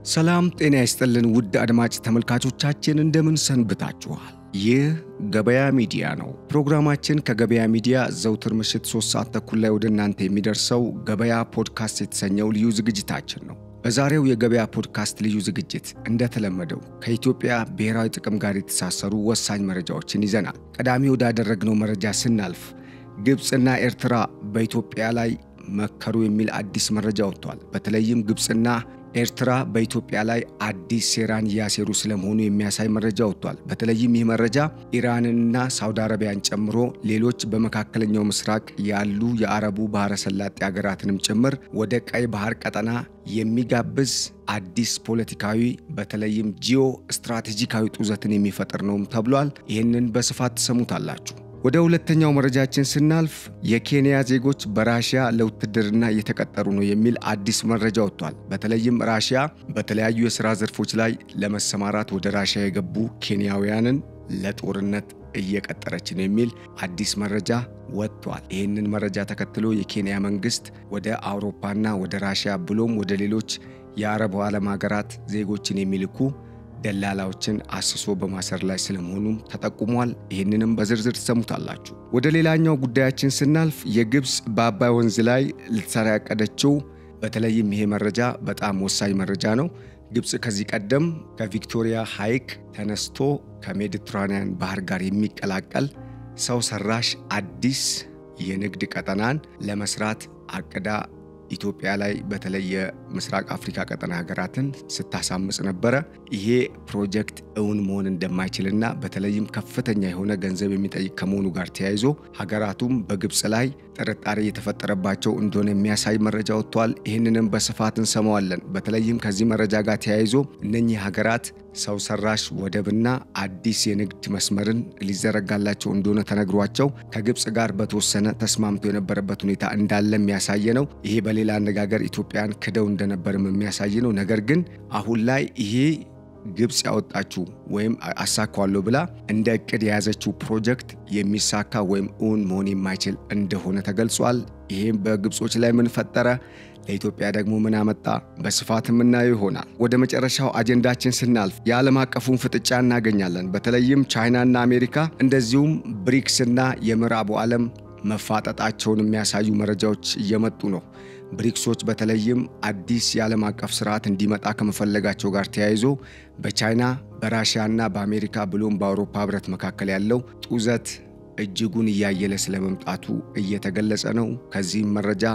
ሰላም ጤና ይስጥልን ውድ አድማጭ ተመልካቾቻችን እንደምን ሰንብታችኋል? ይህ ገበያ ሚዲያ ነው። ፕሮግራማችን ከገበያ ሚዲያ ዘውትር ምሽት 3 ሰዓት ተኩል ላይ ወደ እናንተ የሚደርሰው ገበያ ፖድካስት የተሰኘው ልዩ ዝግጅታችን ነው። በዛሬው የገበያ ፖድካስት ልዩ ዝግጅት እንደተለመደው ከኢትዮጵያ ብሔራዊ ጥቅም ጋር የተሳሰሩ ወሳኝ መረጃዎችን ይዘናል። ቀዳሚ ወዳደረግነው መረጃ ስናልፍ ግብጽና ኤርትራ በኢትዮጵያ ላይ መከሩ የሚል አዲስ መረጃ ወጥቷል። በተለይም ግብጽና ኤርትራ በኢትዮጵያ ላይ አዲስ ሴራን ያሴሩ ስለመሆኑ የሚያሳይ መረጃ ወጥቷል። በተለይም ይህ መረጃ ኢራንና ሳውዲ አረቢያን ጨምሮ ሌሎች በመካከለኛው ምስራቅ ያሉ የአረቡ ባህረ ሰላጤ ሀገራትንም ጭምር ወደ ቀይ ባህር ቀጠና የሚጋብዝ አዲስ ፖለቲካዊ በተለይም ጂኦ ስትራቴጂካዊ ጡዘትን የሚፈጥር ነው ተብሏል። ይህንን በስፋት ተሰሙታላችሁ። ወደ ሁለተኛው መረጃችን ስናልፍ የኬንያ ዜጎች በራሺያ ለውትድርና እየተቀጠሩ ነው የሚል አዲስ መረጃ ወጥቷል። በተለይም ራሺያ በተለያዩ የሥራ ዘርፎች ላይ ለመሰማራት ወደ ራሺያ የገቡ ኬንያውያንን ለጦርነት እየቀጠረች ነው የሚል አዲስ መረጃ ወጥቷል። ይህንን መረጃ ተከትሎ የኬንያ መንግስት ወደ አውሮፓና ወደ ራሺያ ብሎም ወደ ሌሎች የአረብ ዓለም ሀገራት ዜጎችን የሚልኩ ደላላዎችን አስሶ በማሰር ላይ ስለመሆኑም ተጠቁሟል። ይህንንም በዝርዝር ተሰሙታላችሁ። ወደ ሌላኛው ጉዳያችን ስናልፍ የግብጽ በአባይ ወንዝ ላይ ልትሰራ ያቀደችው በተለይም ይሄ መረጃ በጣም ወሳኝ መረጃ ነው። ግብጽ ከዚህ ቀደም ከቪክቶሪያ ሐይቅ ተነስቶ ከሜዲትራኒያን ባህር ጋር የሚቀላቀል ሰው ሰራሽ አዲስ የንግድ ቀጠናን ለመስራት አቅዳ ኢትዮጵያ ላይ በተለየ ምስራቅ አፍሪካ ቀጠና ሀገራትን ስታሳምጽ ነበር። ይሄ ፕሮጀክት እውን መሆን እንደማይችልና በተለይም ከፍተኛ የሆነ ገንዘብ የሚጠይቅ ከመሆኑ ጋር ተያይዞ ሀገራቱም በግብጽ ላይ ጥርጣሬ የተፈጠረባቸው እንደሆነ የሚያሳይ መረጃ ወጥቷል። ይህንንም በስፋት እንሰማዋለን። በተለይም ከዚህ መረጃ ጋር ተያይዞ እነኚህ ሀገራት ሰው ሰራሽ ወደብና አዲስ የንግድ መስመርን ሊዘረጋላቸው እንደሆነ ተነግሯቸው ከግብጽ ጋር በተወሰነ ተስማምቶ የነበረበት ሁኔታ እንዳለ የሚያሳይ ነው። ይሄ በሌላ አነጋገር ኢትዮጵያን ክደው እንደነበርም የሚያሳይ ነው። ነገር ግን አሁን ላይ ይሄ ግብጽ ያወጣችው ወይም አሳካዋለሁ ብላ እንደ እቅድ የያዘችው ፕሮጀክት የሚሳካ ወይም እውን መሆን የማይችል እንደሆነ ተገልጿል። ይሄም በግብጾች ላይ ምን ፈጠረ፣ ለኢትዮጵያ ደግሞ ምን አመጣ፣ በስፋት የምናየው ይሆናል። ወደ መጨረሻው አጀንዳችን ስናልፍ የዓለም አቀፉን ፍጥጫ እናገኛለን። በተለይም ቻይናና አሜሪካ እንደዚሁም ብሪክስና የምዕራቡ ዓለም መፋጠጣቸውን የሚያሳዩ መረጃዎች እየመጡ ነው። ብሪክሶች በተለይም አዲስ የዓለም አቀፍ ስርዓት እንዲመጣ ከመፈለጋቸው ጋር ተያይዞ በቻይና በራሺያና በአሜሪካ ብሎም በአውሮፓ ህብረት መካከል ያለው ጡዘት እጅጉን እያየለ ስለመምጣቱ እየተገለጸ ነው። ከዚህም መረጃ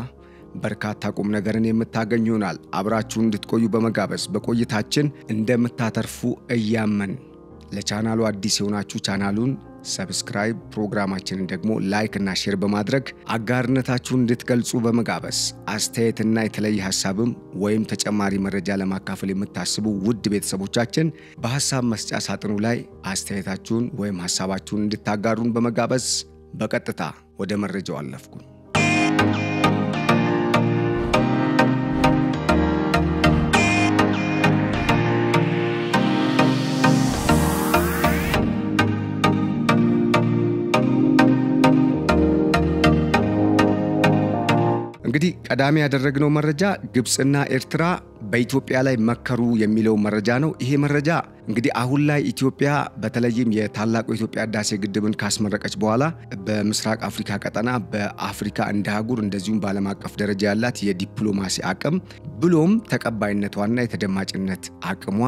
በርካታ ቁም ነገርን የምታገኙ ይሆናል። አብራችሁን እንድትቆዩ በመጋበዝ በቆይታችን እንደምታተርፉ እያመን ለቻናሉ አዲስ የሆናችሁ ቻናሉን ሰብስክራይብ፣ ፕሮግራማችንን ደግሞ ላይክ እና ሼር በማድረግ አጋርነታችሁን እንድትገልጹ በመጋበዝ አስተያየትና የተለየ ሐሳብም ወይም ተጨማሪ መረጃ ለማካፈል የምታስቡ ውድ ቤተሰቦቻችን በሐሳብ መስጫ ሳጥኑ ላይ አስተያየታችሁን ወይም ሐሳባችሁን እንድታጋሩን በመጋበዝ በቀጥታ ወደ መረጃው አለፍኩ። እንግዲህ ቀዳሚ ያደረግነው መረጃ ግብጽና ኤርትራ በኢትዮጵያ ላይ መከሩ የሚለው መረጃ ነው። ይሄ መረጃ እንግዲህ አሁን ላይ ኢትዮጵያ በተለይም የታላቁ የኢትዮጵያ ህዳሴ ግድብን ካስመረቀች በኋላ በምስራቅ አፍሪካ ቀጠና በአፍሪካ እንደ አህጉር እንደዚሁም በዓለም አቀፍ ደረጃ ያላት የዲፕሎማሲ አቅም ብሎም ተቀባይነቷና የተደማጭነት አቅሟ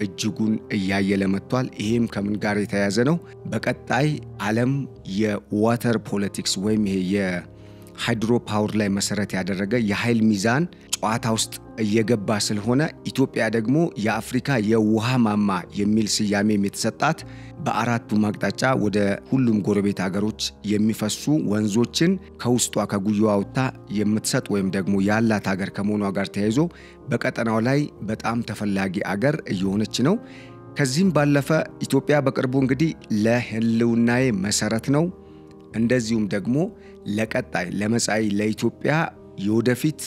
እጅጉን እያየለ መጥቷል። ይሄም ከምን ጋር የተያያዘ ነው? በቀጣይ ዓለም የዋተር ፖለቲክስ ወይም ይሄ ሃይድሮ ፓወር ላይ መሰረት ያደረገ የኃይል ሚዛን ጨዋታ ውስጥ እየገባ ስለሆነ ኢትዮጵያ ደግሞ የአፍሪካ የውሃ ማማ የሚል ስያሜ የተሰጣት በአራቱ አቅጣጫ ወደ ሁሉም ጎረቤት ሀገሮች የሚፈሱ ወንዞችን ከውስጧ ከጉያዋ አውጥታ የምትሰጥ ወይም ደግሞ ያላት ሀገር ከመሆኗ ጋር ተያይዞ በቀጠናው ላይ በጣም ተፈላጊ ሀገር እየሆነች ነው። ከዚህም ባለፈ ኢትዮጵያ በቅርቡ እንግዲህ ለህልውናዬ መሰረት ነው እንደዚሁም ደግሞ ለቀጣይ ለመጻኢ ለኢትዮጵያ የወደፊት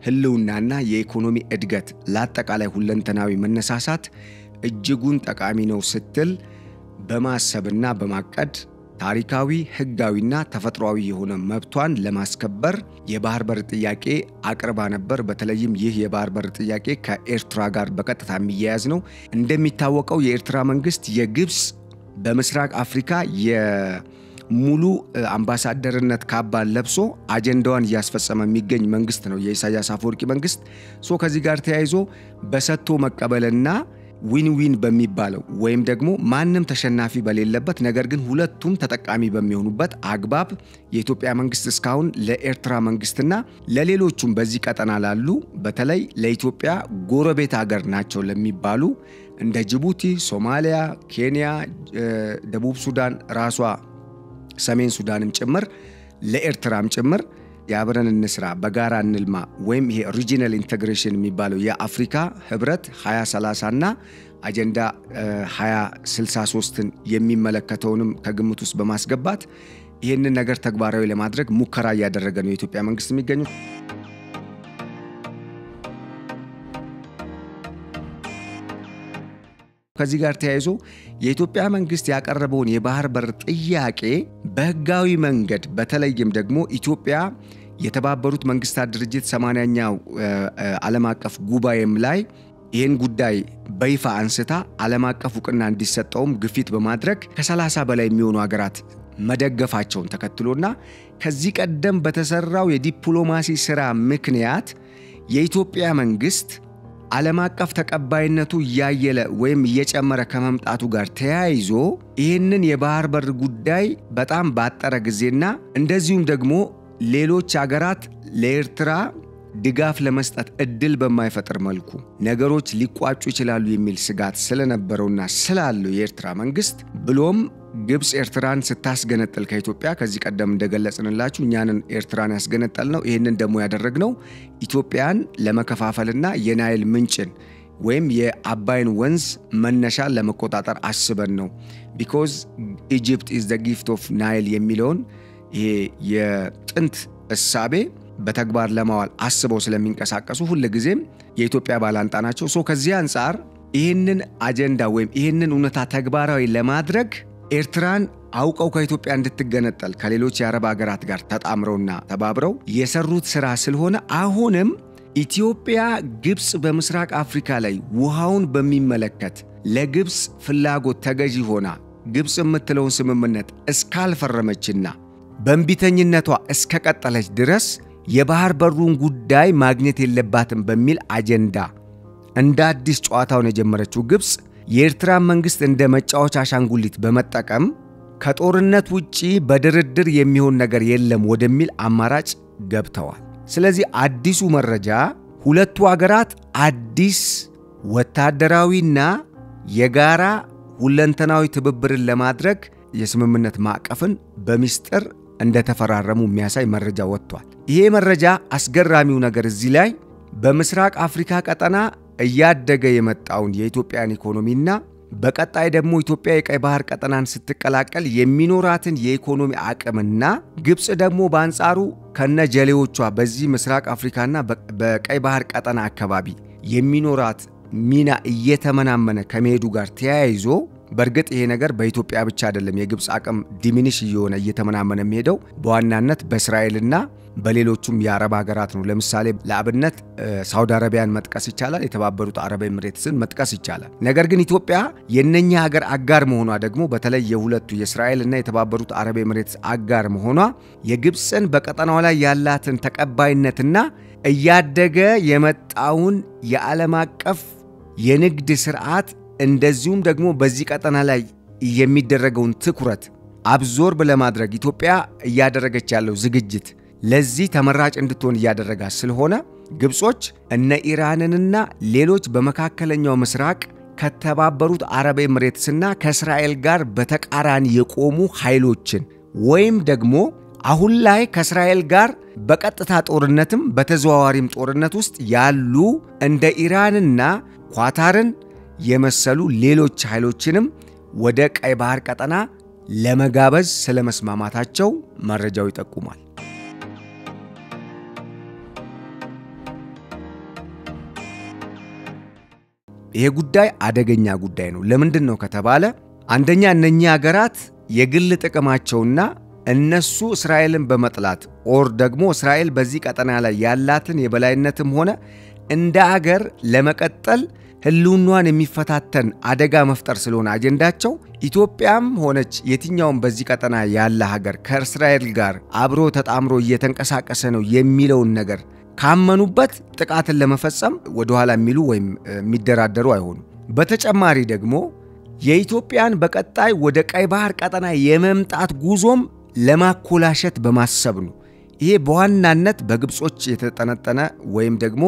ህልውናና የኢኮኖሚ እድገት ለአጠቃላይ ሁለንተናዊ መነሳሳት እጅጉን ጠቃሚ ነው ስትል በማሰብና በማቀድ ታሪካዊ ህጋዊና ተፈጥሯዊ የሆነ መብቷን ለማስከበር የባህር በር ጥያቄ አቅርባ ነበር። በተለይም ይህ የባህር በር ጥያቄ ከኤርትራ ጋር በቀጥታ የሚያያዝ ነው። እንደሚታወቀው የኤርትራ መንግስት የግብጽ በምስራቅ አፍሪካ ሙሉ አምባሳደርነት ካባን ለብሶ አጀንዳዋን ያስፈጸመ የሚገኝ መንግስት ነው የኢሳያስ አፈወርቂ መንግስት። ከዚህ ጋር ተያይዞ በሰጥቶ መቀበልና ዊን ዊን በሚባለው ወይም ደግሞ ማንም ተሸናፊ በሌለበት ነገር ግን ሁለቱም ተጠቃሚ በሚሆኑበት አግባብ የኢትዮጵያ መንግስት እስካሁን ለኤርትራ መንግስትና ለሌሎቹም በዚህ ቀጠና ላሉ በተለይ ለኢትዮጵያ ጎረቤት ሀገር ናቸው ለሚባሉ እንደ ጅቡቲ፣ ሶማሊያ፣ ኬንያ፣ ደቡብ ሱዳን ራሷ ሰሜን ሱዳንም ጭምር ለኤርትራም ጭምር ያብረን እንስራ በጋራ እንልማ ወይም ይሄ ሪጂናል ኢንተግሬሽን የሚባለው የአፍሪካ ህብረት 2030 እና አጀንዳ 2063ን የሚመለከተውንም ከግምት ውስጥ በማስገባት ይሄንን ነገር ተግባራዊ ለማድረግ ሙከራ ያደረገ ነው የኢትዮጵያ መንግስት የሚገኙ። ከዚህ ጋር ተያይዞ የኢትዮጵያ መንግስት ያቀረበውን የባህር በር ጥያቄ በህጋዊ መንገድ በተለይም ደግሞ ኢትዮጵያ የተባበሩት መንግስታት ድርጅት 80ኛው ዓለም አቀፍ ጉባኤም ላይ ይህን ጉዳይ በይፋ አንስታ ዓለም አቀፍ ዕውቅና እንዲሰጠውም ግፊት በማድረግ ከ30 በላይ የሚሆኑ ሀገራት መደገፋቸውን ተከትሎና ከዚህ ቀደም በተሰራው የዲፕሎማሲ ስራ ምክንያት የኢትዮጵያ መንግስት ዓለም አቀፍ ተቀባይነቱ ያየለ ወይም እየጨመረ ከመምጣቱ ጋር ተያይዞ ይህንን የባህር በር ጉዳይ በጣም ባጠረ ጊዜና እንደዚሁም ደግሞ ሌሎች ሀገራት ለኤርትራ ድጋፍ ለመስጠት እድል በማይፈጥር መልኩ ነገሮች ሊቋጩ ይችላሉ የሚል ስጋት ስለነበረውና ስላለው የኤርትራ መንግስት ብሎም ግብጽ ኤርትራን ስታስገነጥል ከኢትዮጵያ ከዚህ ቀደም እንደገለጽንላችሁ እኛንን ኤርትራን ያስገነጠልነው ይሄንን ደግሞ ያደረግነው ኢትዮጵያን ለመከፋፈልና የናይል ምንጭን ወይም የአባይን ወንዝ መነሻ ለመቆጣጠር አስበን ነው because Egypt is the gift of Nile የሚለውን ይሄ የጥንት እሳቤ በተግባር ለማዋል አስበው ስለሚንቀሳቀሱ ሁሉ ጊዜም የኢትዮጵያ ባላንጣ ናቸው። ከዚህ አንፃር ይሄንን አጀንዳ ወይም ይሄንን እውነታ ተግባራዊ ለማድረግ ኤርትራን አውቀው ከኢትዮጵያ እንድትገነጠል ከሌሎች የአረብ ሀገራት ጋር ተጣምረውና ተባብረው የሰሩት ስራ ስለሆነ አሁንም ኢትዮጵያ ግብጽ በምስራቅ አፍሪካ ላይ ውሃውን በሚመለከት ለግብጽ ፍላጎት ተገዢ ሆና ግብጽ የምትለውን ስምምነት እስካልፈረመችና በእንቢተኝነቷ እስከቀጠለች ድረስ የባህር በሩን ጉዳይ ማግኘት የለባትም በሚል አጀንዳ እንደ አዲስ ጨዋታውን የጀመረችው ግብጽ የኤርትራ መንግስት እንደ መጫወቻ አሻንጉሊት በመጠቀም ከጦርነት ውጪ በድርድር የሚሆን ነገር የለም ወደሚል አማራጭ ገብተዋል። ስለዚህ አዲሱ መረጃ ሁለቱ ሀገራት አዲስ ወታደራዊና የጋራ ሁለንተናዊ ትብብርን ለማድረግ የስምምነት ማዕቀፍን በሚስጥር እንደተፈራረሙ የሚያሳይ መረጃ ወጥቷል። ይሄ መረጃ አስገራሚው ነገር እዚህ ላይ በምስራቅ አፍሪካ ቀጠና እያደገ የመጣውን የኢትዮጵያን ኢኮኖሚና በቀጣይ ደግሞ ኢትዮጵያ የቀይ ባህር ቀጠናን ስትቀላቀል የሚኖራትን የኢኮኖሚ አቅምና ግብጽ ደግሞ በአንጻሩ ከነጀሌዎቿ በዚህ ምስራቅ አፍሪካና በቀይ ባህር ቀጠና አካባቢ የሚኖራት ሚና እየተመናመነ ከመሄዱ ጋር ተያይዞ በርግጥ ይሄ ነገር በኢትዮጵያ ብቻ አይደለም የግብጽ አቅም ዲሚኒሽ እየሆነ እየተመናመነ የሚሄደው በዋናነት በእስራኤልና በሌሎችም የአረብ ሀገራት ነው። ለምሳሌ ለአብነት ሳውዲ አረቢያን መጥቀስ ይቻላል፣ የተባበሩት አረብ ኤሚሬትስን መጥቀስ ይቻላል። ነገር ግን ኢትዮጵያ የነኛ ሀገር አጋር መሆኗ ደግሞ በተለይ የሁለቱ የእስራኤልና የተባበሩት አረብ ኤሚሬትስ አጋር መሆኗ የግብጽን በቀጠናው ላይ ያላትን ተቀባይነትና እያደገ የመጣውን የዓለም አቀፍ የንግድ ስርዓት እንደዚሁም ደግሞ በዚህ ቀጠና ላይ የሚደረገውን ትኩረት አብዞርብ ለማድረግ ኢትዮጵያ እያደረገች ያለው ዝግጅት ለዚህ ተመራጭ እንድትሆን እያደረጋ ስለሆነ ግብጾች እነ ኢራንንና ሌሎች በመካከለኛው ምስራቅ ከተባበሩት አረብ ኤሚሬትስና ከእስራኤል ጋር በተቃራኒ የቆሙ ኃይሎችን ወይም ደግሞ አሁን ላይ ከእስራኤል ጋር በቀጥታ ጦርነትም በተዘዋዋሪም ጦርነት ውስጥ ያሉ እንደ ኢራንና ኳታርን የመሰሉ ሌሎች ኃይሎችንም ወደ ቀይ ባህር ቀጠና ለመጋበዝ ስለመስማማታቸው መረጃው ይጠቁማል። ይሄ ጉዳይ አደገኛ ጉዳይ ነው። ለምንድን ነው ከተባለ አንደኛ እነኛ ሀገራት የግል ጥቅማቸውና እነሱ እስራኤልን በመጥላት ኦር ደግሞ እስራኤል በዚህ ቀጠና ላይ ያላትን የበላይነትም ሆነ እንደ ሀገር ለመቀጠል ህልውናዋን የሚፈታተን አደጋ መፍጠር ስለሆነ አጀንዳቸው ኢትዮጵያም ሆነች የትኛውም በዚህ ቀጠና ያለ ሀገር ከእስራኤል ጋር አብሮ ተጣምሮ እየተንቀሳቀሰ ነው የሚለውን ነገር ካመኑበት ጥቃትን ለመፈጸም ወደ ኋላ የሚሉ ወይም የሚደራደሩ አይሆኑም። በተጨማሪ ደግሞ የኢትዮጵያን በቀጣይ ወደ ቀይ ባህር ቀጠና የመምጣት ጉዞም ለማኮላሸት በማሰብ ነው። ይሄ በዋናነት በግብጾች የተጠነጠነ ወይም ደግሞ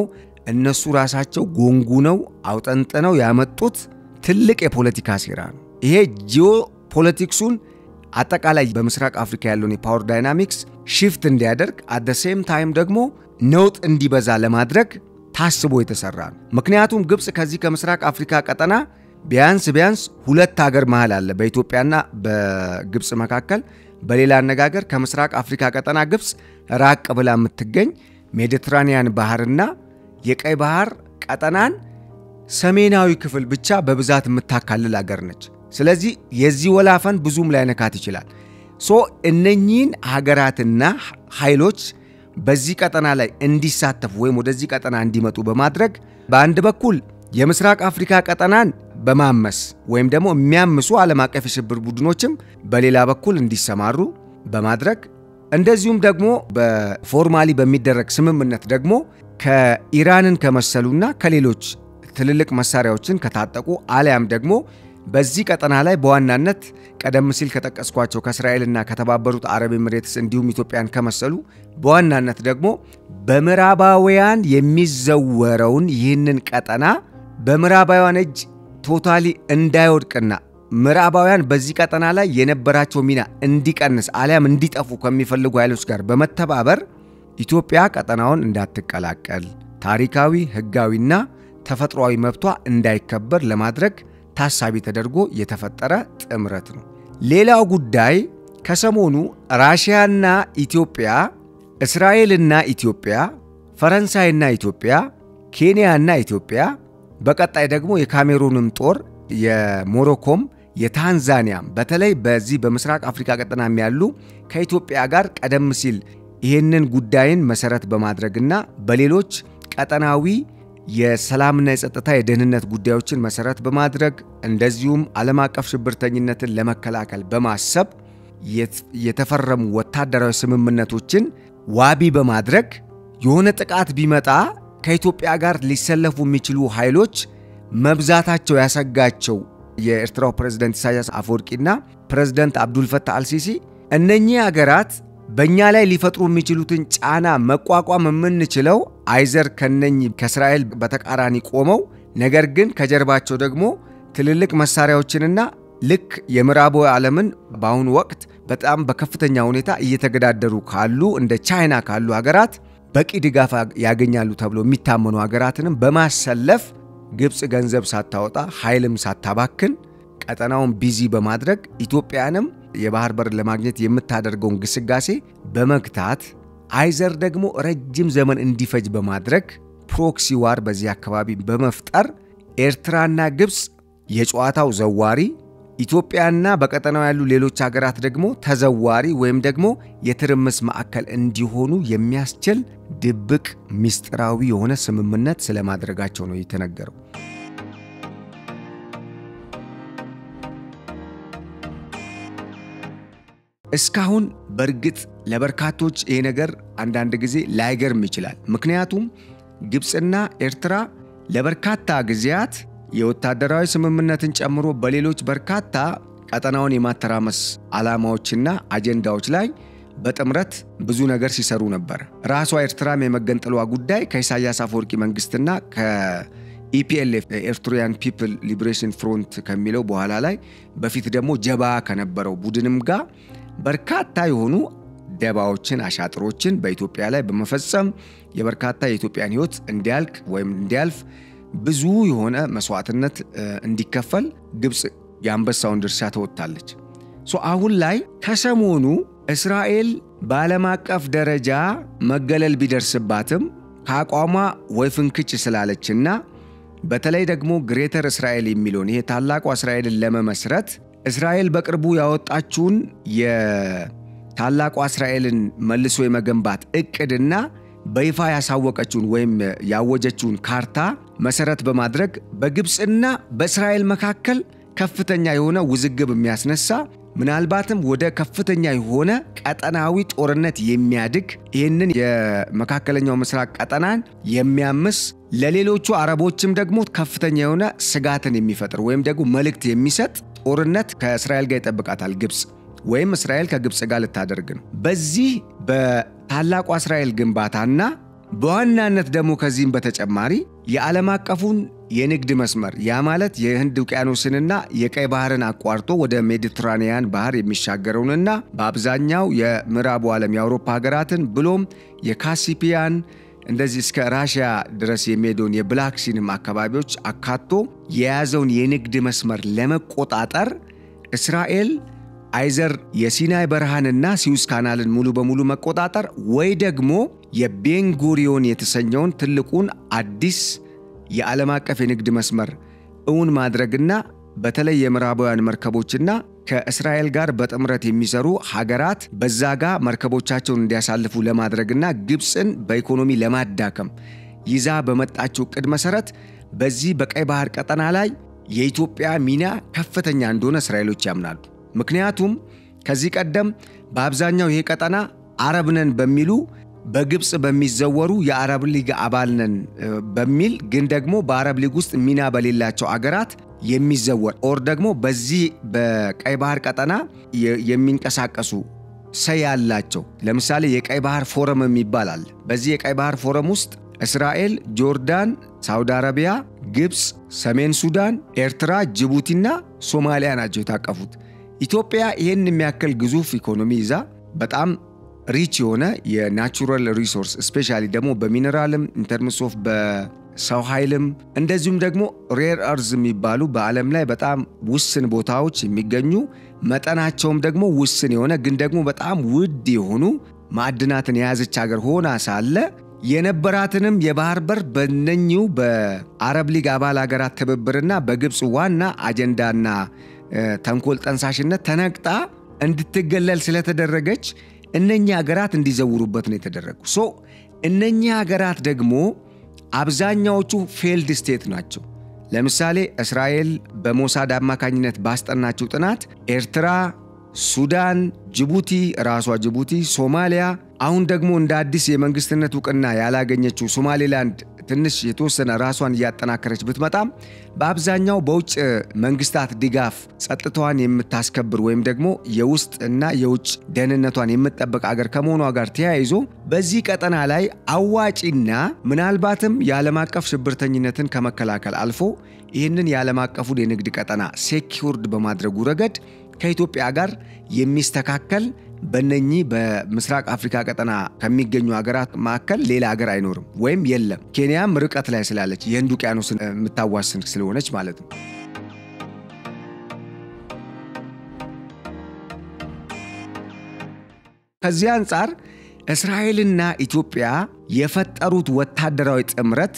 እነሱ ራሳቸው ጎንጉነው አውጠንጥነው ያመጡት ትልቅ የፖለቲካ ሴራ ነው። ይሄ ጂኦፖለቲክሱን አጠቃላይ በምስራቅ አፍሪካ ያለውን የፓወር ዳይናሚክስ ሽፍት እንዲያደርግ at the same time ደግሞ ነውጥ እንዲበዛ ለማድረግ ታስቦ የተሰራ ነው። ምክንያቱም ግብጽ ከዚህ ከምስራቅ አፍሪካ ቀጠና ቢያንስ ሁለት ሀገር መሃል አለ በኢትዮጵያና በግብጽ መካከል። በሌላ አነጋገር ከምስራቅ አፍሪካ ቀጠና ግብጽ ራቅ ብላ የምትገኝ ሜዲትራኒያን ባህርና የቀይ ባህር ቀጠናን ሰሜናዊ ክፍል ብቻ በብዛት የምታካልል ሀገር ነች። ስለዚህ የዚህ ወላፈን ብዙም ላይነካት ይችላል። እነኚህን ሀገራትና ኃይሎች በዚህ ቀጠና ላይ እንዲሳተፉ ወይም ወደዚህ ቀጠና እንዲመጡ በማድረግ በአንድ በኩል የምስራቅ አፍሪካ ቀጠናን በማመስ ወይም ደግሞ የሚያምሱ ዓለም አቀፍ የሽብር ቡድኖችም በሌላ በኩል እንዲሰማሩ በማድረግ እንደዚሁም ደግሞ በፎርማሊ በሚደረግ ስምምነት ደግሞ ከኢራንን ከመሰሉና ከሌሎች ትልልቅ መሳሪያዎችን ከታጠቁ አሊያም ደግሞ በዚህ ቀጠና ላይ በዋናነት ቀደም ሲል ከተቀስኳቸው ከእስራኤልና ከተባበሩት አረብ ኤሚሬትስ እንዲሁም ኢትዮጵያን ከመሰሉ በዋናነት ደግሞ በምዕራባውያን የሚዘወረውን ይህንን ቀጠና በምዕራባውያን እጅ ቶታሊ እንዳይወድቅና ምዕራባውያን በዚህ ቀጠና ላይ የነበራቸው ሚና እንዲቀንስ አሊያም እንዲጠፉ ከሚፈልጉ ኃይሎች ጋር በመተባበር ኢትዮጵያ ቀጠናውን እንዳትቀላቀል ታሪካዊ ህጋዊና ተፈጥሯዊ መብቷ እንዳይከበር ለማድረግ ታሳቢ ተደርጎ የተፈጠረ ጥምረት ነው። ሌላው ጉዳይ ከሰሞኑ ራሺያና ኢትዮጵያ፣ እስራኤልና ኢትዮጵያ፣ ፈረንሳይና ኢትዮጵያ፣ ኬንያና ኢትዮጵያ በቀጣይ ደግሞ የካሜሩንም ጦር የሞሮኮም የታንዛኒያም በተለይ በዚህ በምስራቅ አፍሪካ ቀጠና ያሉ ከኢትዮጵያ ጋር ቀደም ሲል ይሄንን ጉዳይን መሰረት በማድረግና በሌሎች ቀጠናዊ የሰላምና የጸጥታ የደህንነት ጉዳዮችን መሰረት በማድረግ እንደዚሁም ዓለም አቀፍ ሽብርተኝነትን ለመከላከል በማሰብ የተፈረሙ ወታደራዊ ስምምነቶችን ዋቢ በማድረግ የሆነ ጥቃት ቢመጣ ከኢትዮጵያ ጋር ሊሰለፉ የሚችሉ ኃይሎች መብዛታቸው ያሰጋቸው የኤርትራው ፕሬዝዳንት ኢሳያስ አፈወርቂና ፕሬዝዳንት አብዱል ፈታህ አልሲሲ እነኚህ ሀገራት በእኛ ላይ ሊፈጥሩ የሚችሉትን ጫና መቋቋም የምንችለው አይዘር ከእስራኤል በተቃራኒ ቆመው ነገር ግን ከጀርባቸው ደግሞ ትልልቅ መሳሪያዎችንና ልክ የምዕራቡ ዓለምን በአሁኑ ወቅት በጣም በከፍተኛ ሁኔታ እየተገዳደሩ ካሉ እንደ ቻይና ካሉ ሀገራት በቂ ድጋፍ ያገኛሉ ተብሎ የሚታመኑ ሀገራትንም በማሰለፍ ግብጽ ገንዘብ ሳታወጣ ኃይልም ሳታባክን ቀጠናውን ቢዚ በማድረግ ኢትዮጵያንም የባህር በር ለማግኘት የምታደርገውን ግስጋሴ በመግታት አይዘር ደግሞ ረጅም ዘመን እንዲፈጅ በማድረግ ፕሮክሲ ዋር በዚህ አካባቢ በመፍጠር ኤርትራና ግብጽ የጨዋታው ዘዋሪ ኢትዮጵያና በቀጠናው ያሉ ሌሎች ሀገራት ደግሞ ተዘዋሪ ወይም ደግሞ የትርምስ ማዕከል እንዲሆኑ የሚያስችል ድብቅ ሚስጥራዊ የሆነ ስምምነት ስለማድረጋቸው ነው የተነገረው። እስካሁን በርግጥ ለበርካቶች ይሄ ነገር አንዳንድ ጊዜ ላይገርም ይችላል። ምክንያቱም ግብጽና ኤርትራ ለበርካታ ጊዜያት የወታደራዊ ስምምነትን ጨምሮ በሌሎች በርካታ ቀጠናውን የማተራመስ ዓላማዎችና አጀንዳዎች ላይ በጥምረት ብዙ ነገር ሲሰሩ ነበር። ራሷ ኤርትራም የመገንጠሏ ጉዳይ ከኢሳያስ አፈወርቂ መንግስትና ከኢፒኤልኤፍ ኤርትሪያን ፒፕል ሊበሬሽን ፍሮንት ከሚለው በኋላ ላይ በፊት ደግሞ ጀባ ከነበረው ቡድንም ጋር በርካታ የሆኑ ደባዎችን አሻጥሮችን በኢትዮጵያ ላይ በመፈጸም የበርካታ የኢትዮጵያን ህይወት እንዲያልቅ ወይም እንዲያልፍ ብዙ የሆነ መስዋዕትነት እንዲከፈል ግብጽ የአንበሳውን ድርሻ ተወጣለች። አሁን ላይ ከሰሞኑ እስራኤል በዓለም አቀፍ ደረጃ መገለል ቢደርስባትም ከአቋሟ ወይ ፍንክች ስላለችና በተለይ ደግሞ ግሬተር እስራኤል የሚለውን ይሄ ታላቁ እስራኤልን ለመመስረት እስራኤል በቅርቡ ያወጣችውን የታላቋ እስራኤልን መልሶ የመገንባት እቅድና በይፋ ያሳወቀችውን ወይም ያወጀችውን ካርታ መሰረት በማድረግ በግብጽና በእስራኤል መካከል ከፍተኛ የሆነ ውዝግብ የሚያስነሳ ምናልባትም ወደ ከፍተኛ የሆነ ቀጠናዊ ጦርነት የሚያድግ ይህንን የመካከለኛው ምስራቅ ቀጠናን የሚያምስ ለሌሎቹ አረቦችም ደግሞ ከፍተኛ የሆነ ስጋትን የሚፈጥር ወይም ደግሞ መልእክት የሚሰጥ ጦርነት ከእስራኤል ጋር ይጠብቃታል ግብጽ ወይም እስራኤል ከግብጽ ጋር ልታደርግ ነው። በዚህ በታላቋ እስራኤል ግንባታና በዋናነት ደግሞ ከዚህም በተጨማሪ የዓለም አቀፉን የንግድ መስመር ያ ማለት የህንድ ውቅያኖስንና የቀይ ባህርን አቋርጦ ወደ ሜዲትራኒያን ባህር የሚሻገረውንና በአብዛኛው የምዕራቡ ዓለም የአውሮፓ ሀገራትን ብሎም የካስፒያን እንደዚህ እስከ ራሽያ ድረስ የሚሄደውን የብላክ ሲንም አካባቢዎች አካቶ የያዘውን የንግድ መስመር ለመቆጣጠር እስራኤል አይዘር የሲናይ በረሃንና ሲዩስ ካናልን ሙሉ በሙሉ መቆጣጠር ወይ ደግሞ የቤንጉሪዮን የተሰኘውን ትልቁን አዲስ የዓለም አቀፍ የንግድ መስመር እውን ማድረግና በተለይ የምዕራባውያን መርከቦችና ከእስራኤል ጋር በጥምረት የሚሰሩ ሀገራት በዛጋ መርከቦቻቸውን እንዲያሳልፉ ለማድረግና ግብጽን በኢኮኖሚ ለማዳከም ይዛ በመጣችው ቅድ መሰረት በዚህ በቀይ ባህር ቀጠና ላይ የኢትዮጵያ ሚና ከፍተኛ እንደሆነ እስራኤሎች ያምናሉ። ምክንያቱም ከዚህ ቀደም በአብዛኛው ይሄ ቀጠና አረብ ነን በሚሉ በግብጽ በሚዘወሩ የአረብ ሊግ አባል ነን በሚል ግን ደግሞ በአረብ ሊግ ውስጥ ሚና በሌላቸው አገራት የሚዘወር ኦር ደግሞ በዚህ በቀይ ባህር ቀጠና የሚንቀሳቀሱ ያላቸው ለምሳሌ የቀይ ባህር ፎረም የሚባል በዚህ የቀይ ባህር ፎረም ውስጥ እስራኤል፣ ጆርዳን፣ ሳውዲ አረቢያ፣ ግብጽ፣ ሰሜን ሱዳን፣ ኤርትራ፣ ጅቡቲና ሶማሊያ ናቸው የታቀፉት። ኢትዮጵያ ይሄን የሚያክል ግዙፍ ኢኮኖሚ ይዛ በጣም ሪች የሆነ የናቹራል ሪሶርስ ስፔሻሊ ደግሞ በሚነራልም ኢንተርምስ ኦፍ በሰው ኃይልም እንደዚሁም ደግሞ ሬር አርዝ የሚባሉ በዓለም ላይ በጣም ውስን ቦታዎች የሚገኙ መጠናቸውም ደግሞ ውስን የሆነ ግን ደግሞ በጣም ውድ የሆኑ ማዕድናትን የያዘች ሀገር ሆና ሳለ የነበራትንም የባህር በር በእነኚሁ በአረብ ሊግ አባል ሀገራት ትብብርና በግብጽ ዋና አጀንዳና ተንኮል ጠንሳሽነት ተነቅጣ እንድትገለል ስለተደረገች እነኛ ሀገራት እንዲዘውሩበት ነው የተደረገው። እነኛ ሀገራት ደግሞ አብዛኛዎቹ ፌልድ ስቴት ናቸው። ለምሳሌ እስራኤል በሞሳድ አማካኝነት ባስጠናችው ጥናት ኤርትራ፣ ሱዳን፣ ጅቡቲ ራሷ ጅቡቲ፣ ሶማሊያ አሁን ደግሞ እንደ አዲስ የመንግስትነት ዕውቅና ያላገኘችው ሶማሊላንድ ትንሽ የተወሰነ ራሷን ያጠናከረች ብትመጣም በአብዛኛው በውጭ መንግስታት ድጋፍ ጸጥታዋን የምታስከብር ወይም ደግሞ የውስጥ እና የውጭ ደህንነቷን የምትጠብቅ ሀገር ከመሆኗ ጋር ተያይዞ በዚህ ቀጠና ላይ አዋጪና ምናልባትም የዓለም አቀፍ ሽብርተኝነትን ከመከላከል አልፎ ይህንን የዓለም አቀፉን የንግድ ቀጠና ሴኪውርድ በማድረጉ ረገድ ከኢትዮጵያ ጋር የሚስተካከል በእነኚህ በምስራቅ አፍሪካ ቀጠና ከሚገኙ ሀገራት መካከል ሌላ ሀገር አይኖርም ወይም የለም። ኬንያም ርቀት ላይ ስላለች የህንድ ውቅያኖስን የምታዋስን ስለሆነች ማለት ነው። ከዚህ አንጻር እስራኤልና ኢትዮጵያ የፈጠሩት ወታደራዊ ጥምረት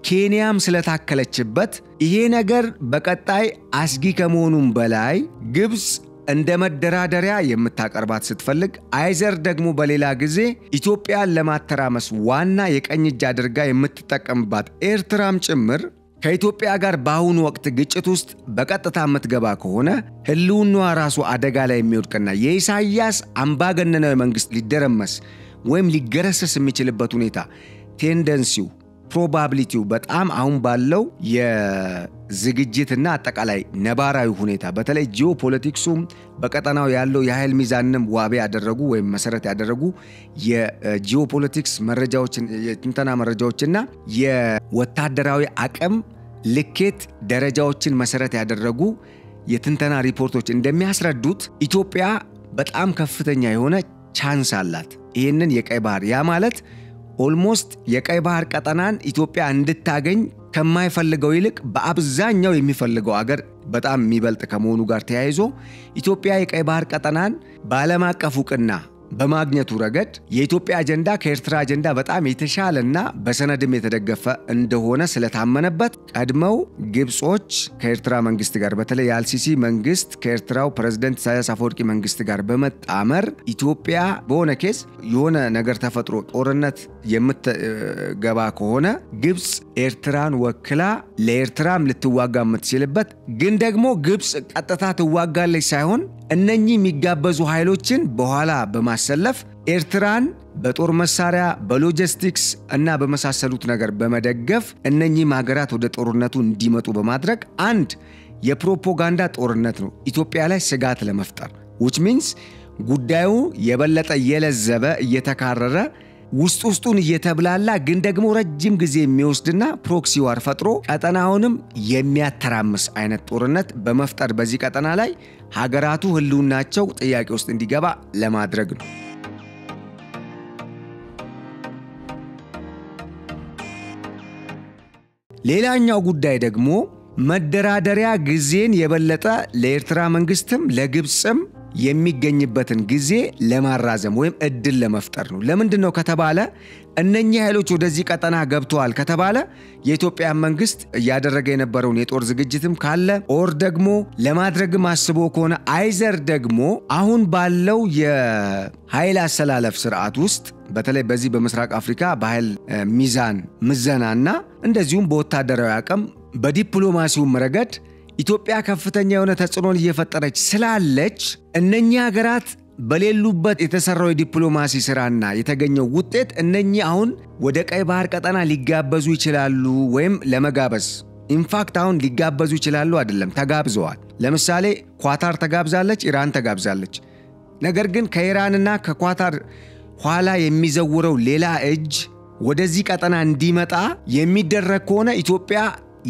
ኬንያም ስለታከለችበት ይሄ ነገር በቀጣይ አስጊ ከመሆኑም በላይ ግብጽ እንደ መደራደሪያ የምታቀርባት ስትፈልግ አይዘር ደግሞ በሌላ ጊዜ ኢትዮጵያን ለማተራመስ ዋና የቀኝ እጅ አድርጋ የምትጠቀምባት ኤርትራም ጭምር ከኢትዮጵያ ጋር በአሁኑ ወቅት ግጭት ውስጥ በቀጥታ የምትገባ ከሆነ ህልውናዋ ራሱ አደጋ ላይ የሚወድቅና የኢሳያስ አምባገነናዊ መንግስት ሊደረመስ ወይም ሊገረሰስ የሚችልበት ሁኔታ ቴንደንሲው ፕሮባቢሊቲው በጣም አሁን ባለው የዝግጅትና አጠቃላይ ነባራዊ ሁኔታ በተለይ ጂኦፖለቲክሱም በቀጠናው ያለው የኃይል ሚዛንንም ዋቢ ያደረጉ ወይም መሰረት ያደረጉ የጂኦፖለቲክስ መረጃዎችን የትንተና መረጃዎችና የወታደራዊ አቅም ልኬት ደረጃዎችን መሰረት ያደረጉ የትንተና ሪፖርቶች እንደሚያስረዱት ኢትዮጵያ በጣም ከፍተኛ የሆነ ቻንስ አላት ይሄንን የቀይ ባህር ያ ማለት ኦልሞስት የቀይ ባህር ቀጠናን ኢትዮጵያ እንድታገኝ ከማይፈልገው ይልቅ በአብዛኛው የሚፈልገው ሀገር በጣም የሚበልጥ ከመሆኑ ጋር ተያይዞ ኢትዮጵያ የቀይ ባህር ቀጠናን በዓለም አቀፍ ዕውቅና በማግኘቱ ረገድ የኢትዮጵያ አጀንዳ ከኤርትራ አጀንዳ በጣም የተሻለና በሰነድም የተደገፈ እንደሆነ ስለታመነበት ቀድመው ግብጾች ከኤርትራ መንግስት ጋር በተለይ የአልሲሲ መንግስት ከኤርትራው ፕሬዝዳንት ኢሳያስ አፈወርቂ መንግስት ጋር በመጣመር ኢትዮጵያ በሆነ ኬስ የሆነ ነገር ተፈጥሮ ጦርነት የምትገባ ከሆነ ግብጽ ኤርትራን ወክላ ለኤርትራም ልትዋጋ የምትችልበት ግን ደግሞ ግብጽ ቀጥታ ትዋጋለች ሳይሆን እነኚህ የሚጋበዙ ኃይሎችን በኋላ በማሰለፍ ኤርትራን በጦር መሳሪያ በሎጂስቲክስ እና በመሳሰሉት ነገር በመደገፍ እነኚህ ሀገራት ወደ ጦርነቱ እንዲመጡ በማድረግ አንድ የፕሮፓጋንዳ ጦርነት ነው ኢትዮጵያ ላይ ስጋት ለመፍጠር which means ጉዳዩ የበለጠ የለዘበ እየተካረረ ውስጡን እየተብላላ ግን ደግሞ ረጅም ጊዜ የሚወስድና ፕሮክሲ ዋር ፈጥሮ ቀጠናውንም የሚያተራምስ አይነት ጦርነት በመፍጠር በዚህ ቀጠና ላይ ሀገራቱ ህልውናቸው ጥያቄ ውስጥ እንዲገባ ለማድረግ ነው። ሌላኛው ጉዳይ ደግሞ መደራደሪያ ጊዜን የበለጠ ለኤርትራ መንግስትም ለግብጽም የሚገኝበትን ጊዜ ለማራዘም ወይም እድል ለመፍጠር ነው። ለምንድነው ከተባለ እነኚህ ኃይሎች ወደዚህ ቀጠና ገብተዋል ከተባለ የኢትዮጵያ መንግስት ያደረገ የነበረውን የጦር ዝግጅትም ካለ ኦር ደግሞ ለማድረግም አስቦ ከሆነ አይዘር ደግሞ አሁን ባለው የኃይል አሰላለፍ ስርዓት ውስጥ በተለይ በዚህ በምስራቅ አፍሪካ በኃይል ሚዛን ምዘናና እንደዚሁም በወታደራዊ አቅም በዲፕሎማሲው ረገድ ኢትዮጵያ ከፍተኛ የሆነ ተጽዕኖን እየፈጠረች ስላለች እነኚህ ሀገራት በሌሉበት የተሰራው የዲፕሎማሲ ስራና የተገኘው ውጤት እነኚህ አሁን ወደ ቀይ ባህር ቀጠና ሊጋበዙ ይችላሉ ወይም ለመጋበዝ ኢንፋክት አሁን ሊጋበዙ ይችላሉ አይደለም ተጋብዘዋል። ለምሳሌ ኳታር ተጋብዛለች፣ ኢራን ተጋብዛለች። ነገር ግን ከኢራንና ከኳታር ኋላ የሚዘውረው ሌላ እጅ ወደዚህ ቀጠና እንዲመጣ የሚደረግ ከሆነ ኢትዮጵያ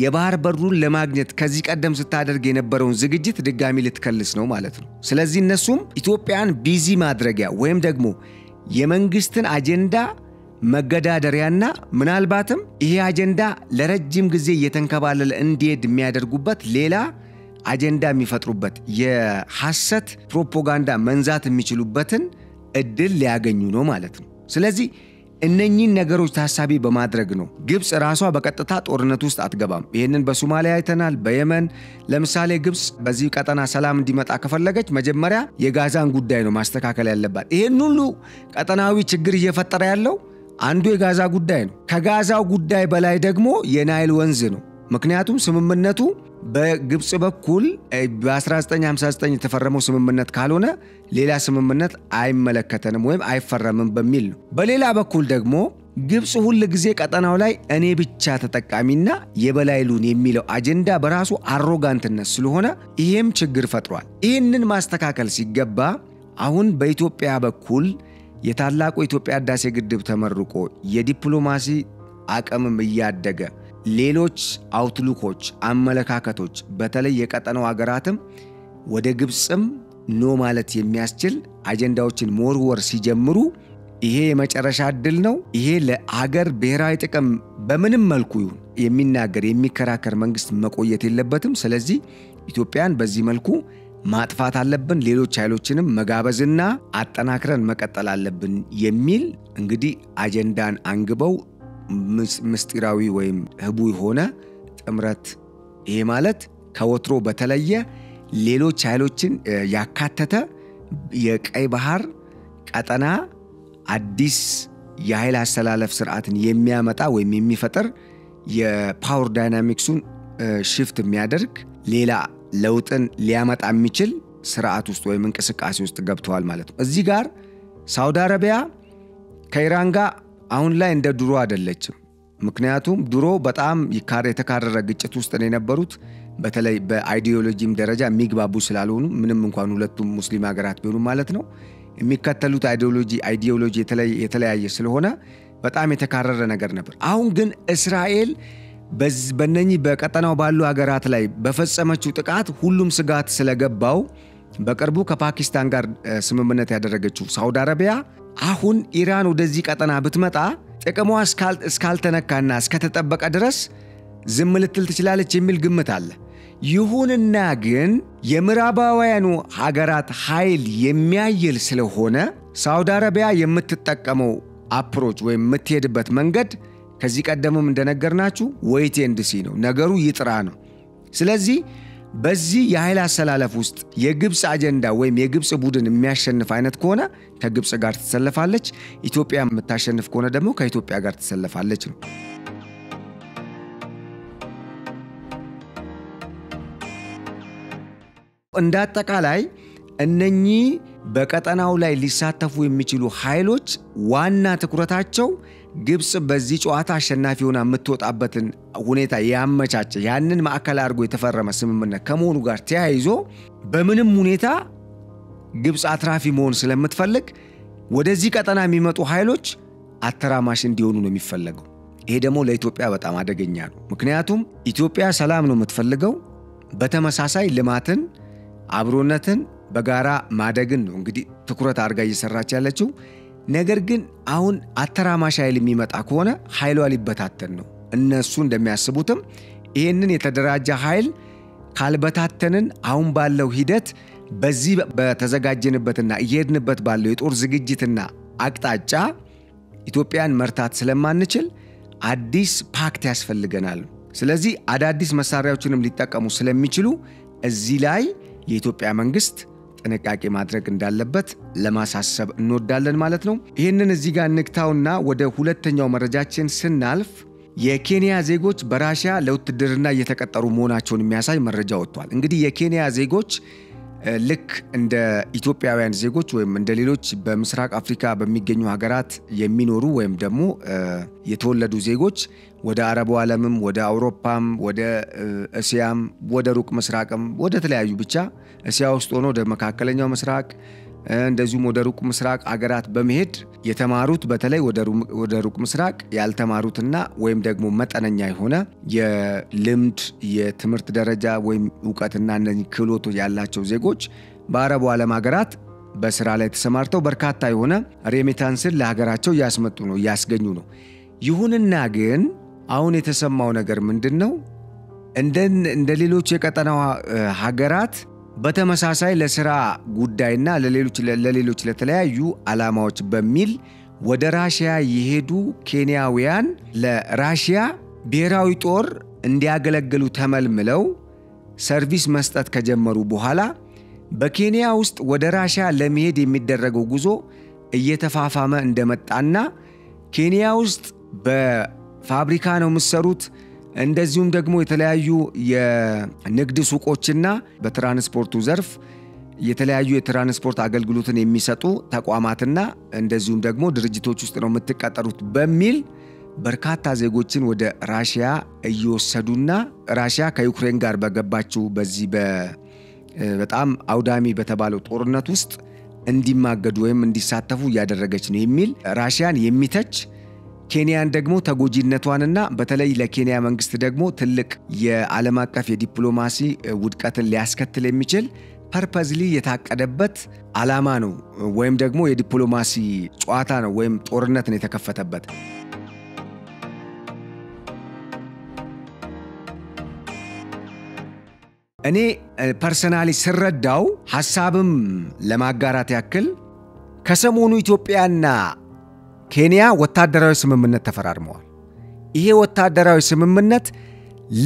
የባህር በሩን ለማግኘት ከዚህ ቀደም ስታደርግ የነበረውን ዝግጅት ድጋሚ ልትከልስ ነው ማለት ነው። ስለዚህ እነሱም ኢትዮጵያን ቢዚ ማድረጊያ ወይም ደግሞ የመንግስትን አጀንዳ መገዳደሪያና ምናልባትም ይሄ አጀንዳ ለረጅም ጊዜ እየተንከባለለ እንዲሄድ የሚያደርጉበት ሌላ አጀንዳ የሚፈጥሩበት የሐሰት ፕሮፓጋንዳ መንዛት የሚችሉበትን እድል ሊያገኙ ነው ማለት ነው። ስለዚህ እነኚህን ነገሮች ታሳቢ በማድረግ ነው ግብጽ ራሷ በቀጥታ ጦርነት ውስጥ አትገባም። ይሄንን በሶማሊያ አይተናል። በየመን ለምሳሌ ግብጽ በዚህ ቀጠና ሰላም እንዲመጣ ከፈለገች መጀመሪያ የጋዛን ጉዳይ ነው ማስተካከል ያለባት። ይሄን ሁሉ ቀጠናዊ ችግር እየፈጠረ ያለው አንዱ የጋዛ ጉዳይ ነው። ከጋዛው ጉዳይ በላይ ደግሞ የናይል ወንዝ ነው። ምክንያቱም ስምምነቱ በግብጽ በኩል በ1959 የተፈረመው ስምምነት ካልሆነ ሌላ ስምምነት አይመለከተንም ወይም አይፈረምም በሚል ነው። በሌላ በኩል ደግሞ ግብጽ ሁሉ ጊዜ ቀጠናው ላይ እኔ ብቻ ተጠቃሚና የበላይሉን የሚለው አጀንዳ በራሱ አሮጋንትነት ስለሆነ ይሄም ችግር ፈጥሯል። ይህንን ማስተካከል ሲገባ አሁን በኢትዮጵያ በኩል የታላቁ ኢትዮጵያ ህዳሴ ግድብ ተመርቆ የዲፕሎማሲ አቅምም እያደገ ሌሎች አውትሉኮች አመለካከቶች በተለይ የቀጠናው ሀገራትም ወደ ግብጽም ኖ ማለት የሚያስችል አጀንዳዎችን ሞርወር ሲጀምሩ ይሄ የመጨረሻ እድል ነው። ይሄ ለሀገር ብሔራዊ ጥቅም በምንም መልኩ የሚናገር የሚከራከር መንግስት መቆየት የለበትም። ስለዚህ ኢትዮጵያን በዚህ መልኩ ማጥፋት አለብን፣ ሌሎች ኃይሎችንም መጋበዝና አጠናክረን መቀጠል አለብን የሚል እንግዲህ አጀንዳን አንግበው ምስጢራዊ ወይም ህቡ የሆነ ጥምረት ይሄ ማለት ከወትሮ በተለየ ሌሎች ኃይሎችን ያካተተ የቀይ ባህር ቀጠና አዲስ የኃይል አሰላለፍ ስርዓትን የሚያመጣ ወይም የሚፈጠር የፓወር ዳይናሚክሱን ሽፍት የሚያደርግ ሌላ ለውጥን ሊያመጣ የሚችል ስርዓት ውስጥ ወይም እንቅስቃሴ ውስጥ ገብተዋል ማለት ነው። እዚህ ጋር ሳውዲ አረቢያ ከኢራን ጋር አሁን ላይ እንደ ድሮ አይደለችም። ምክንያቱም ድሮ በጣም የተካረረ ግጭት ውስጥ ነው የነበሩት። በተለይ በአይዲዮሎጂም ደረጃ የሚግባቡ ስላልሆኑ ምንም እንኳን ሁለቱም ሙስሊም ሀገራት ቢሆኑ ማለት ነው የሚከተሉት አይዲዮሎጂ የተለያየ ስለሆነ በጣም የተካረረ ነገር ነበር። አሁን ግን እስራኤል በእነኚህ በቀጠናው ባሉ ሀገራት ላይ በፈጸመችው ጥቃት ሁሉም ስጋት ስለገባው በቅርቡ ከፓኪስታን ጋር ስምምነት ያደረገችው ሳውዲ አረቢያ አሁን ኢራን ወደዚህ ቀጠና ብትመጣ ጥቅሟ እስካልተነካና እስከተጠበቀ ድረስ ዝም ልትል ትችላለች የሚል ግምት አለ። ይሁንና ግን የምዕራባውያኑ ሀገራት ኃይል የሚያይል ስለሆነ ሳውዲ አረቢያ የምትጠቀመው አፕሮች ወይም የምትሄድበት መንገድ ከዚህ ቀደምም እንደነገርናችሁ ዌይት ኤንድ ሲ ነው። ነገሩ ይጥራ ነው። ስለዚህ በዚህ የኃይል አሰላለፍ ውስጥ የግብጽ አጀንዳ ወይም የግብጽ ቡድን የሚያሸንፍ አይነት ከሆነ ከግብጽ ጋር ትሰለፋለች። ኢትዮጵያ የምታሸንፍ ከሆነ ደግሞ ከኢትዮጵያ ጋር ትሰለፋለች ነው። እንዳጠቃላይ እነኚህ በቀጠናው ላይ ሊሳተፉ የሚችሉ ኃይሎች ዋና ትኩረታቸው ግብጽ በዚህ ጨዋታ አሸናፊ ሆና የምትወጣበትን ሁኔታ ያመቻቸ ያንን ማዕከል አድርጎ የተፈረመ ስምምነት ከመሆኑ ጋር ተያይዞ በምንም ሁኔታ ግብጽ አትራፊ መሆን ስለምትፈልግ ወደዚህ ቀጠና የሚመጡ ኃይሎች አተራማሽ እንዲሆኑ ነው የሚፈልገው። ይሄ ደግሞ ለኢትዮጵያ በጣም አደገኛ ነው። ምክንያቱም ኢትዮጵያ ሰላም ነው የምትፈልገው፣ በተመሳሳይ ልማትን፣ አብሮነትን፣ በጋራ ማደግን ነው እንግዲህ ትኩረት አድርጋ እየሰራች ያለችው። ነገር ግን አሁን አተራማሽ ኃይል የሚመጣ ከሆነ ኃይሏ ሊበታተን ነው። እነሱ እንደሚያስቡትም ይሄንን የተደራጀ ኃይል ካልበታተንን አሁን ባለው ሂደት በዚህ በተዘጋጀንበትና እየሄድንበት ባለው የጦር ዝግጅትና አቅጣጫ ኢትዮጵያን መርታት ስለማንችል አዲስ ፓክት ያስፈልገናል። ስለዚህ አዳዲስ መሳሪያዎችንም ሊጠቀሙ ስለሚችሉ እዚህ ላይ የኢትዮጵያ መንግስት ጥንቃቄ ማድረግ እንዳለበት ለማሳሰብ እንወዳለን ማለት ነው። ይሄንን እዚህ ጋር ንክታውና ወደ ሁለተኛው መረጃችን ስናልፍ የኬንያ ዜጎች በራሺያ ለውትድርና እየተቀጠሩ መሆናቸውን የሚያሳይ መረጃ ወጥቷል። እንግዲህ የኬንያ ዜጎች ልክ እንደ ኢትዮጵያውያን ዜጎች ወይም እንደ ሌሎች በምስራቅ አፍሪካ በሚገኙ ሀገራት የሚኖሩ ወይም ደግሞ የተወለዱ ዜጎች ወደ አረቡ ዓለምም ወደ አውሮፓም ወደ እስያም ወደ ሩቅ ምስራቅም ወደ ተለያዩ ብቻ እስያ ውስጥ ሆኖ ወደ መካከለኛው ምስራቅ እንደዚሁም ወደ ሩቅ ምስራቅ አገራት በመሄድ የተማሩት በተለይ ወደ ሩቅ ምስራቅ ያልተማሩትና ወይም ደግሞ መጠነኛ የሆነ የልምድ የትምህርት ደረጃ ወይም ዕውቀትና እነዚህ ክህሎት ያላቸው ዜጎች በአረቡ ዓለም ሀገራት በስራ ላይ ተሰማርተው በርካታ የሆነ ሬሚታንስን ለሀገራቸው ያስመጡ ነው ያስገኙ ነው። ይሁንና ግን አሁን የተሰማው ነገር ምንድነው? እንደ ሌሎች የቀጠናው ሀገራት በተመሳሳይ ለስራ ጉዳይና ለሌሎች ለተለያዩ ዓላማዎች በሚል ወደ ራሺያ የሄዱ ኬንያውያን ለራሺያ ብሔራዊ ጦር እንዲያገለግሉ ተመልምለው ሰርቪስ መስጠት ከጀመሩ በኋላ በኬንያ ውስጥ ወደ ራሺያ ለመሄድ የሚደረገው ጉዞ እየተፋፋመ እንደመጣና ኬንያ ውስጥ በፋብሪካ ነው መስሩት እንደዚሁም ደግሞ የተለያዩ የንግድ ሱቆችና በትራንስፖርቱ ዘርፍ የተለያዩ የትራንስፖርት አገልግሎትን የሚሰጡ ተቋማትና እንደዚሁም ደግሞ ድርጅቶች ውስጥ ነው የምትቀጠሩት በሚል በርካታ ዜጎችን ወደ ራሺያ እየወሰዱና ራሺያ ከዩክሬን ጋር በገባችው በዚህ በጣም አውዳሚ በተባለው ጦርነት ውስጥ እንዲማገዱ ወይም እንዲሳተፉ ያደረገች ነው የሚል ራሺያን የሚተች ኬንያን ደግሞ ተጎጂነቷንና በተለይ ለኬንያ መንግስት ደግሞ ትልቅ የዓለም አቀፍ የዲፕሎማሲ ውድቀትን ሊያስከትል የሚችል ፐርፐዝሊ የታቀደበት ዓላማ ነው ወይም ደግሞ የዲፕሎማሲ ጨዋታ ነው ወይም ጦርነት ነው የተከፈተበት። እኔ ፐርሰናሊ ስረዳው ሐሳብም ለማጋራት ያክል ከሰሞኑ ኢትዮጵያና ኬንያ ወታደራዊ ስምምነት ተፈራርመዋል። ይሄ ወታደራዊ ስምምነት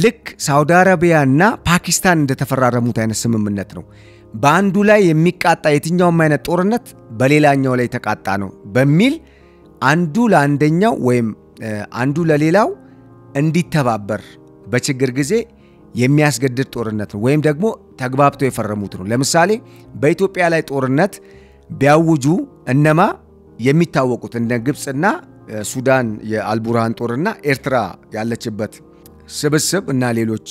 ልክ ሳውዲ አረቢያና ፓኪስታን እንደተፈራረሙት አይነት ስምምነት ነው። በአንዱ ላይ የሚቃጣ የትኛውም አይነት ጦርነት በሌላኛው ላይ ተቃጣ ነው በሚል አንዱ ለአንደኛው ወይም አንዱ ለሌላው እንዲተባበር በችግር ጊዜ የሚያስገድድ ጦርነት ነው ወይም ደግሞ ተግባብተው የፈረሙት ነው። ለምሳሌ በኢትዮጵያ ላይ ጦርነት ቢያውጁ እነማ የሚታወቁት እንደ ግብጽና ሱዳን የአልቡርሃን ጦርና ኤርትራ ያለችበት ስብስብ እና ሌሎች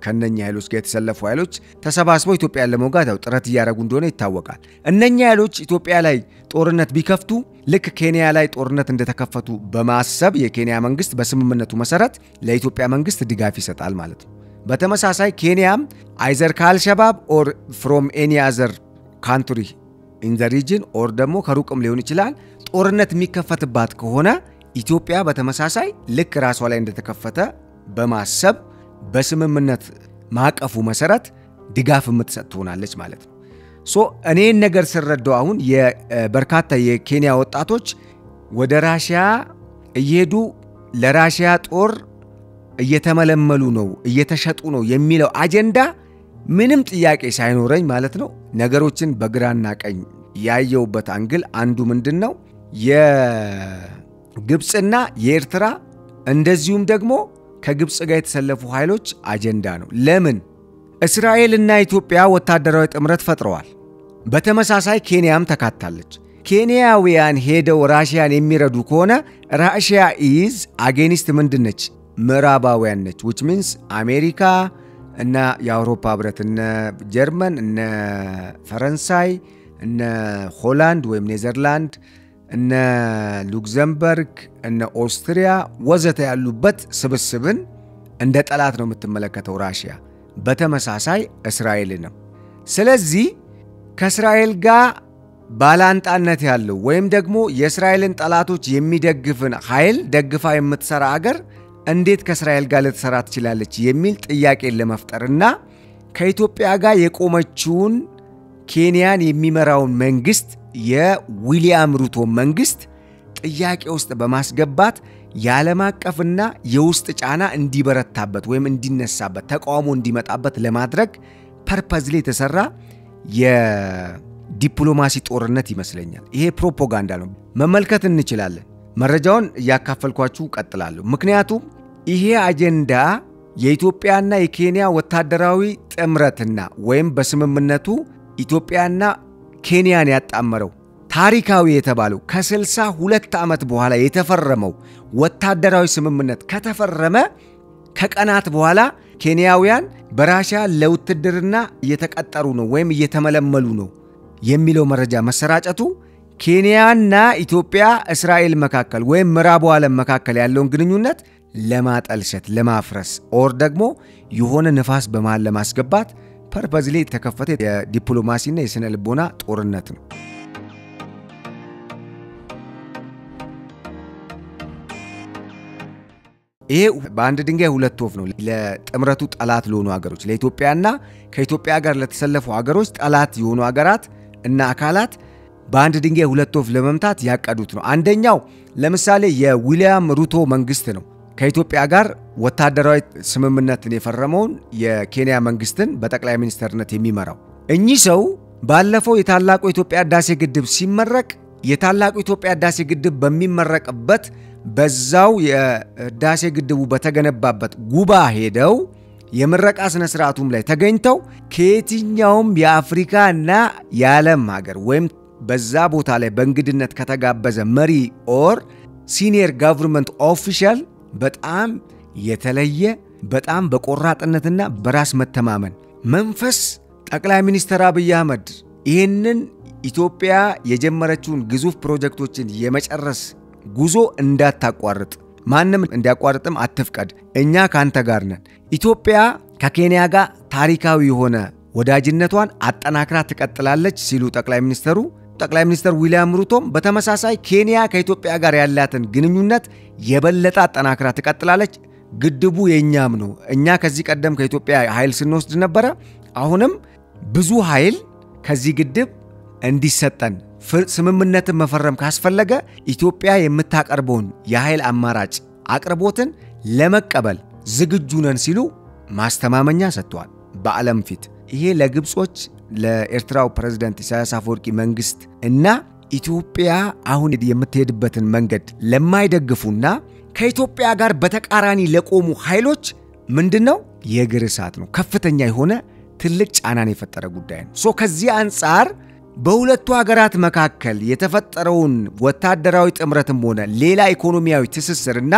ከነኛ ኃይሎች ጋር የተሰለፉ ኃይሎች ተሰባስበው ኢትዮጵያን ለመውጋት ጥረት እያደረጉ እንደሆነ ይታወቃል። እነኛ ኃይሎች ኢትዮጵያ ላይ ጦርነት ቢከፍቱ ልክ ኬንያ ላይ ጦርነት እንደተከፈቱ በማሰብ የኬንያ መንግስት በስምምነቱ መሰረት ለኢትዮጵያ መንግስት ድጋፍ ይሰጣል ማለት ነው። በተመሳሳይ ኬንያም አይዘር ከአልሸባብ ኦር ፍሮም ኤኒ አዘር ካንትሪ in the region or ደግሞ ከሩቅም ሊሆን ይችላል ጦርነት የሚከፈትባት ከሆነ ኢትዮጵያ በተመሳሳይ ልክ ራሷ ላይ እንደተከፈተ በማሰብ በስምምነት ማቀፉ መሰረት ድጋፍ የምትሰጥ ትሆናለች ማለት ነው። እኔን ነገር ስረዳው አሁን የበርካታ የኬንያ ወጣቶች ወደ ራሺያ እየሄዱ ለራሺያ ጦር እየተመለመሉ ነው እየተሸጡ ነው የሚለው አጀንዳ ምንም ጥያቄ ሳይኖረኝ ማለት ነው ነገሮችን በግራና ቀኝ ያየውበት አንግል አንዱ ምንድነው የግብጽና የኤርትራ እንደዚሁም ደግሞ ከግብጽ ጋር የተሰለፉ ኃይሎች አጀንዳ ነው ለምን እስራኤልና ኢትዮጵያ ወታደራዊ ጥምረት ፈጥረዋል በተመሳሳይ ኬንያም ተካታለች ኬንያውያን ሄደው ራሺያን የሚረዱ ከሆነ ራሺያ is against ምንድነች ምዕራባውያን ነች which means አሜሪካ እና የአውሮፓ ህብረት እና ጀርመን እና ፈረንሳይ እና ሆላንድ ወይም ኔዘርላንድ እና ሉክሰምበርግ እና ኦስትሪያ ወዘተ ያሉበት ስብስብን እንደ ጠላት ነው የምትመለከተው ራሺያ በተመሳሳይ እስራኤልንም ስለዚህ ከእስራኤል ጋር ባላንጣነት ያለው ወይም ደግሞ የእስራኤልን ጠላቶች የሚደግፍን ኃይል ደግፋ የምትሰራ ሀገር እንዴት ከእስራኤል ጋር ልትሰራ ትችላለች የሚል ጥያቄ ለመፍጠርና ከኢትዮጵያ ጋር የቆመችውን ኬንያን የሚመራውን መንግስት የዊሊያም ሩቶ መንግስት ጥያቄ ውስጥ በማስገባት የዓለም አቀፍና የውስጥ ጫና እንዲበረታበት ወይም እንዲነሳበት ተቃውሞ እንዲመጣበት ለማድረግ ፐርፐዝሊ የተሰራ የዲፕሎማሲ ጦርነት ይመስለኛል ይሄ ፕሮፓጋንዳ ነው መመልከት እንችላለን መረጃውን ያካፈልኳችሁ ቀጥላለሁ ምክንያቱም ይሄ አጀንዳ የኢትዮጵያና የኬንያ ወታደራዊ ጥምረትና ወይም በስምምነቱ ኢትዮጵያና ኬንያን ያጣመረው ታሪካዊ የተባለው ከ62 ዓመት በኋላ የተፈረመው ወታደራዊ ስምምነት ከተፈረመ ከቀናት በኋላ ኬንያውያን በራሺያ ለውትድርና እየተቀጠሩ ነው ወይም እየተመለመሉ ነው የሚለው መረጃ መሰራጨቱ ኬንያና ኢትዮጵያ እስራኤል መካከል ወይም ምዕራቡ ዓለም መካከል ያለውን ግንኙነት ለማጠልሸት ለማፍረስ ኦር ደግሞ የሆነ ንፋስ በመሃል ለማስገባት ፐርፐዝሊ የተከፈተ የዲፕሎማሲና የስነ ልቦና ጦርነት ነው ይሄ በአንድ ድንጋይ ሁለት ወፍ ነው ለጥምረቱ ጠላት ለሆኑ ሀገሮች ለኢትዮጵያና ከኢትዮጵያ ጋር ለተሰለፉ ሀገሮች ጠላት የሆኑ ሀገራት እና አካላት በአንድ ድንጋይ ሁለት ወፍ ለመምታት ያቀዱት ነው አንደኛው ለምሳሌ የዊሊያም ሩቶ መንግስት ነው ከኢትዮጵያ ጋር ወታደራዊ ስምምነትን የፈረመውን የኬንያ መንግስትን በጠቅላይ ሚኒስትርነት የሚመራው እኚህ ሰው ባለፈው የታላቁ ኢትዮጵያ ህዳሴ ግድብ ሲመረቅ የታላቁ ኢትዮጵያ ህዳሴ ግድብ በሚመረቅበት በዛው የህዳሴ ግድቡ በተገነባበት ጉባ ሄደው የምረቃ ስነ ስርዓቱም ላይ ተገኝተው ከየትኛውም የአፍሪካና የዓለም ሀገር ወይም በዛ ቦታ ላይ በእንግድነት ከተጋበዘ መሪ ኦር ሲኒየር ገቨርንመንት ኦፊሻል በጣም የተለየ በጣም በቆራጥነትና በራስ መተማመን መንፈስ ጠቅላይ ሚኒስትር አብይ አህመድ ይሄንን ኢትዮጵያ የጀመረችውን ግዙፍ ፕሮጀክቶችን የመጨረስ ጉዞ እንዳታቋርጥ ማንንም እንዲያቋርጥም አትፍቀድ እኛ ካንተ ጋር ነን ኢትዮጵያ ከኬንያ ጋር ታሪካዊ የሆነ ወዳጅነቷን አጠናክራ ትቀጥላለች ሲሉ ጠቅላይ ሚኒስትር ዊሊያም ሩቶም በተመሳሳይ ኬንያ ከኢትዮጵያ ጋር ያላትን ግንኙነት የበለጠ አጠናክራ ትቀጥላለች ግድቡ የኛም ነው እኛ ከዚህ ቀደም ከኢትዮጵያ ኃይል ስንወስድ ነበር አሁንም ብዙ ኃይል ከዚህ ግድብ እንዲሰጠን ስምምነትን መፈረም ካስፈለገ ኢትዮጵያ የምታቀርበውን የኃይል አማራጭ አቅርቦትን ለመቀበል ዝግጁ ነን ሲሉ ማስተማመኛ ሰጥቷል በዓለም ፊት ይሄ ለግብጾች ለኤርትራው ፕሬዝዳንት ኢሳያስ አፈወርቂ መንግስት እና ኢትዮጵያ አሁን የምትሄድበትን መንገድ ለማይደግፉና ከኢትዮጵያ ጋር በተቃራኒ ለቆሙ ኃይሎች ምንድነው የግር እሳት ነው ከፍተኛ የሆነ ትልቅ ጫናን የፈጠረ ጉዳይ ነው ከዚህ አንፃር በሁለቱ ሀገራት መካከል የተፈጠረውን ወታደራዊ ጥምረትም ሆነ ሌላ ኢኮኖሚያዊ ትስስርና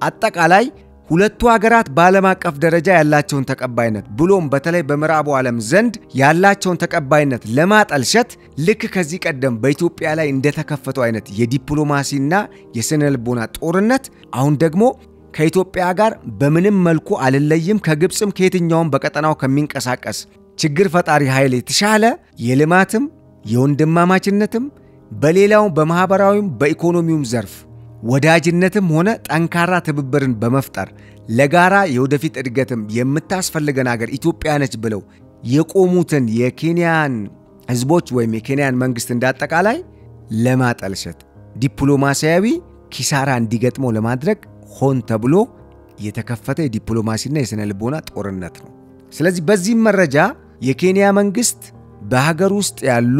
አጠቃላይ ሁለቱ ሀገራት በዓለም አቀፍ ደረጃ ያላቸውን ተቀባይነት ብሎም በተለይ በምዕራቡ ዓለም ዘንድ ያላቸውን ተቀባይነት ለማጠልሸት ልክ ከዚህ ቀደም በኢትዮጵያ ላይ እንደተከፈተው አይነት የዲፕሎማሲና የስነልቦና ጦርነት አሁን ደግሞ ከኢትዮጵያ ጋር በምንም መልኩ አልለይም ከግብጽም ከየትኛውም በቀጠናው ከሚንቀሳቀስ ችግር ፈጣሪ ኃይል የተሻለ የልማትም የወንድማማችነትም በሌላው በማህበራዊም በኢኮኖሚውም ዘርፍ ወዳጅነትም ሆነ ጠንካራ ትብብርን በመፍጠር ለጋራ የወደፊት እድገትም የምታስፈልገን ሀገር ኢትዮጵያ ነች ብለው የቆሙትን የኬንያን ህዝቦች ወይም የኬንያን መንግስት እንዳጠቃላይ ለማጠልሸት ዲፕሎማሲያዊ ኪሳራ እንዲገጥመው ለማድረግ ሆን ተብሎ የተከፈተ የዲፕሎማሲና የስነ ልቦና ጦርነት ነው። ስለዚህ በዚህ መረጃ የኬንያ መንግስት በሀገር ውስጥ ያሉ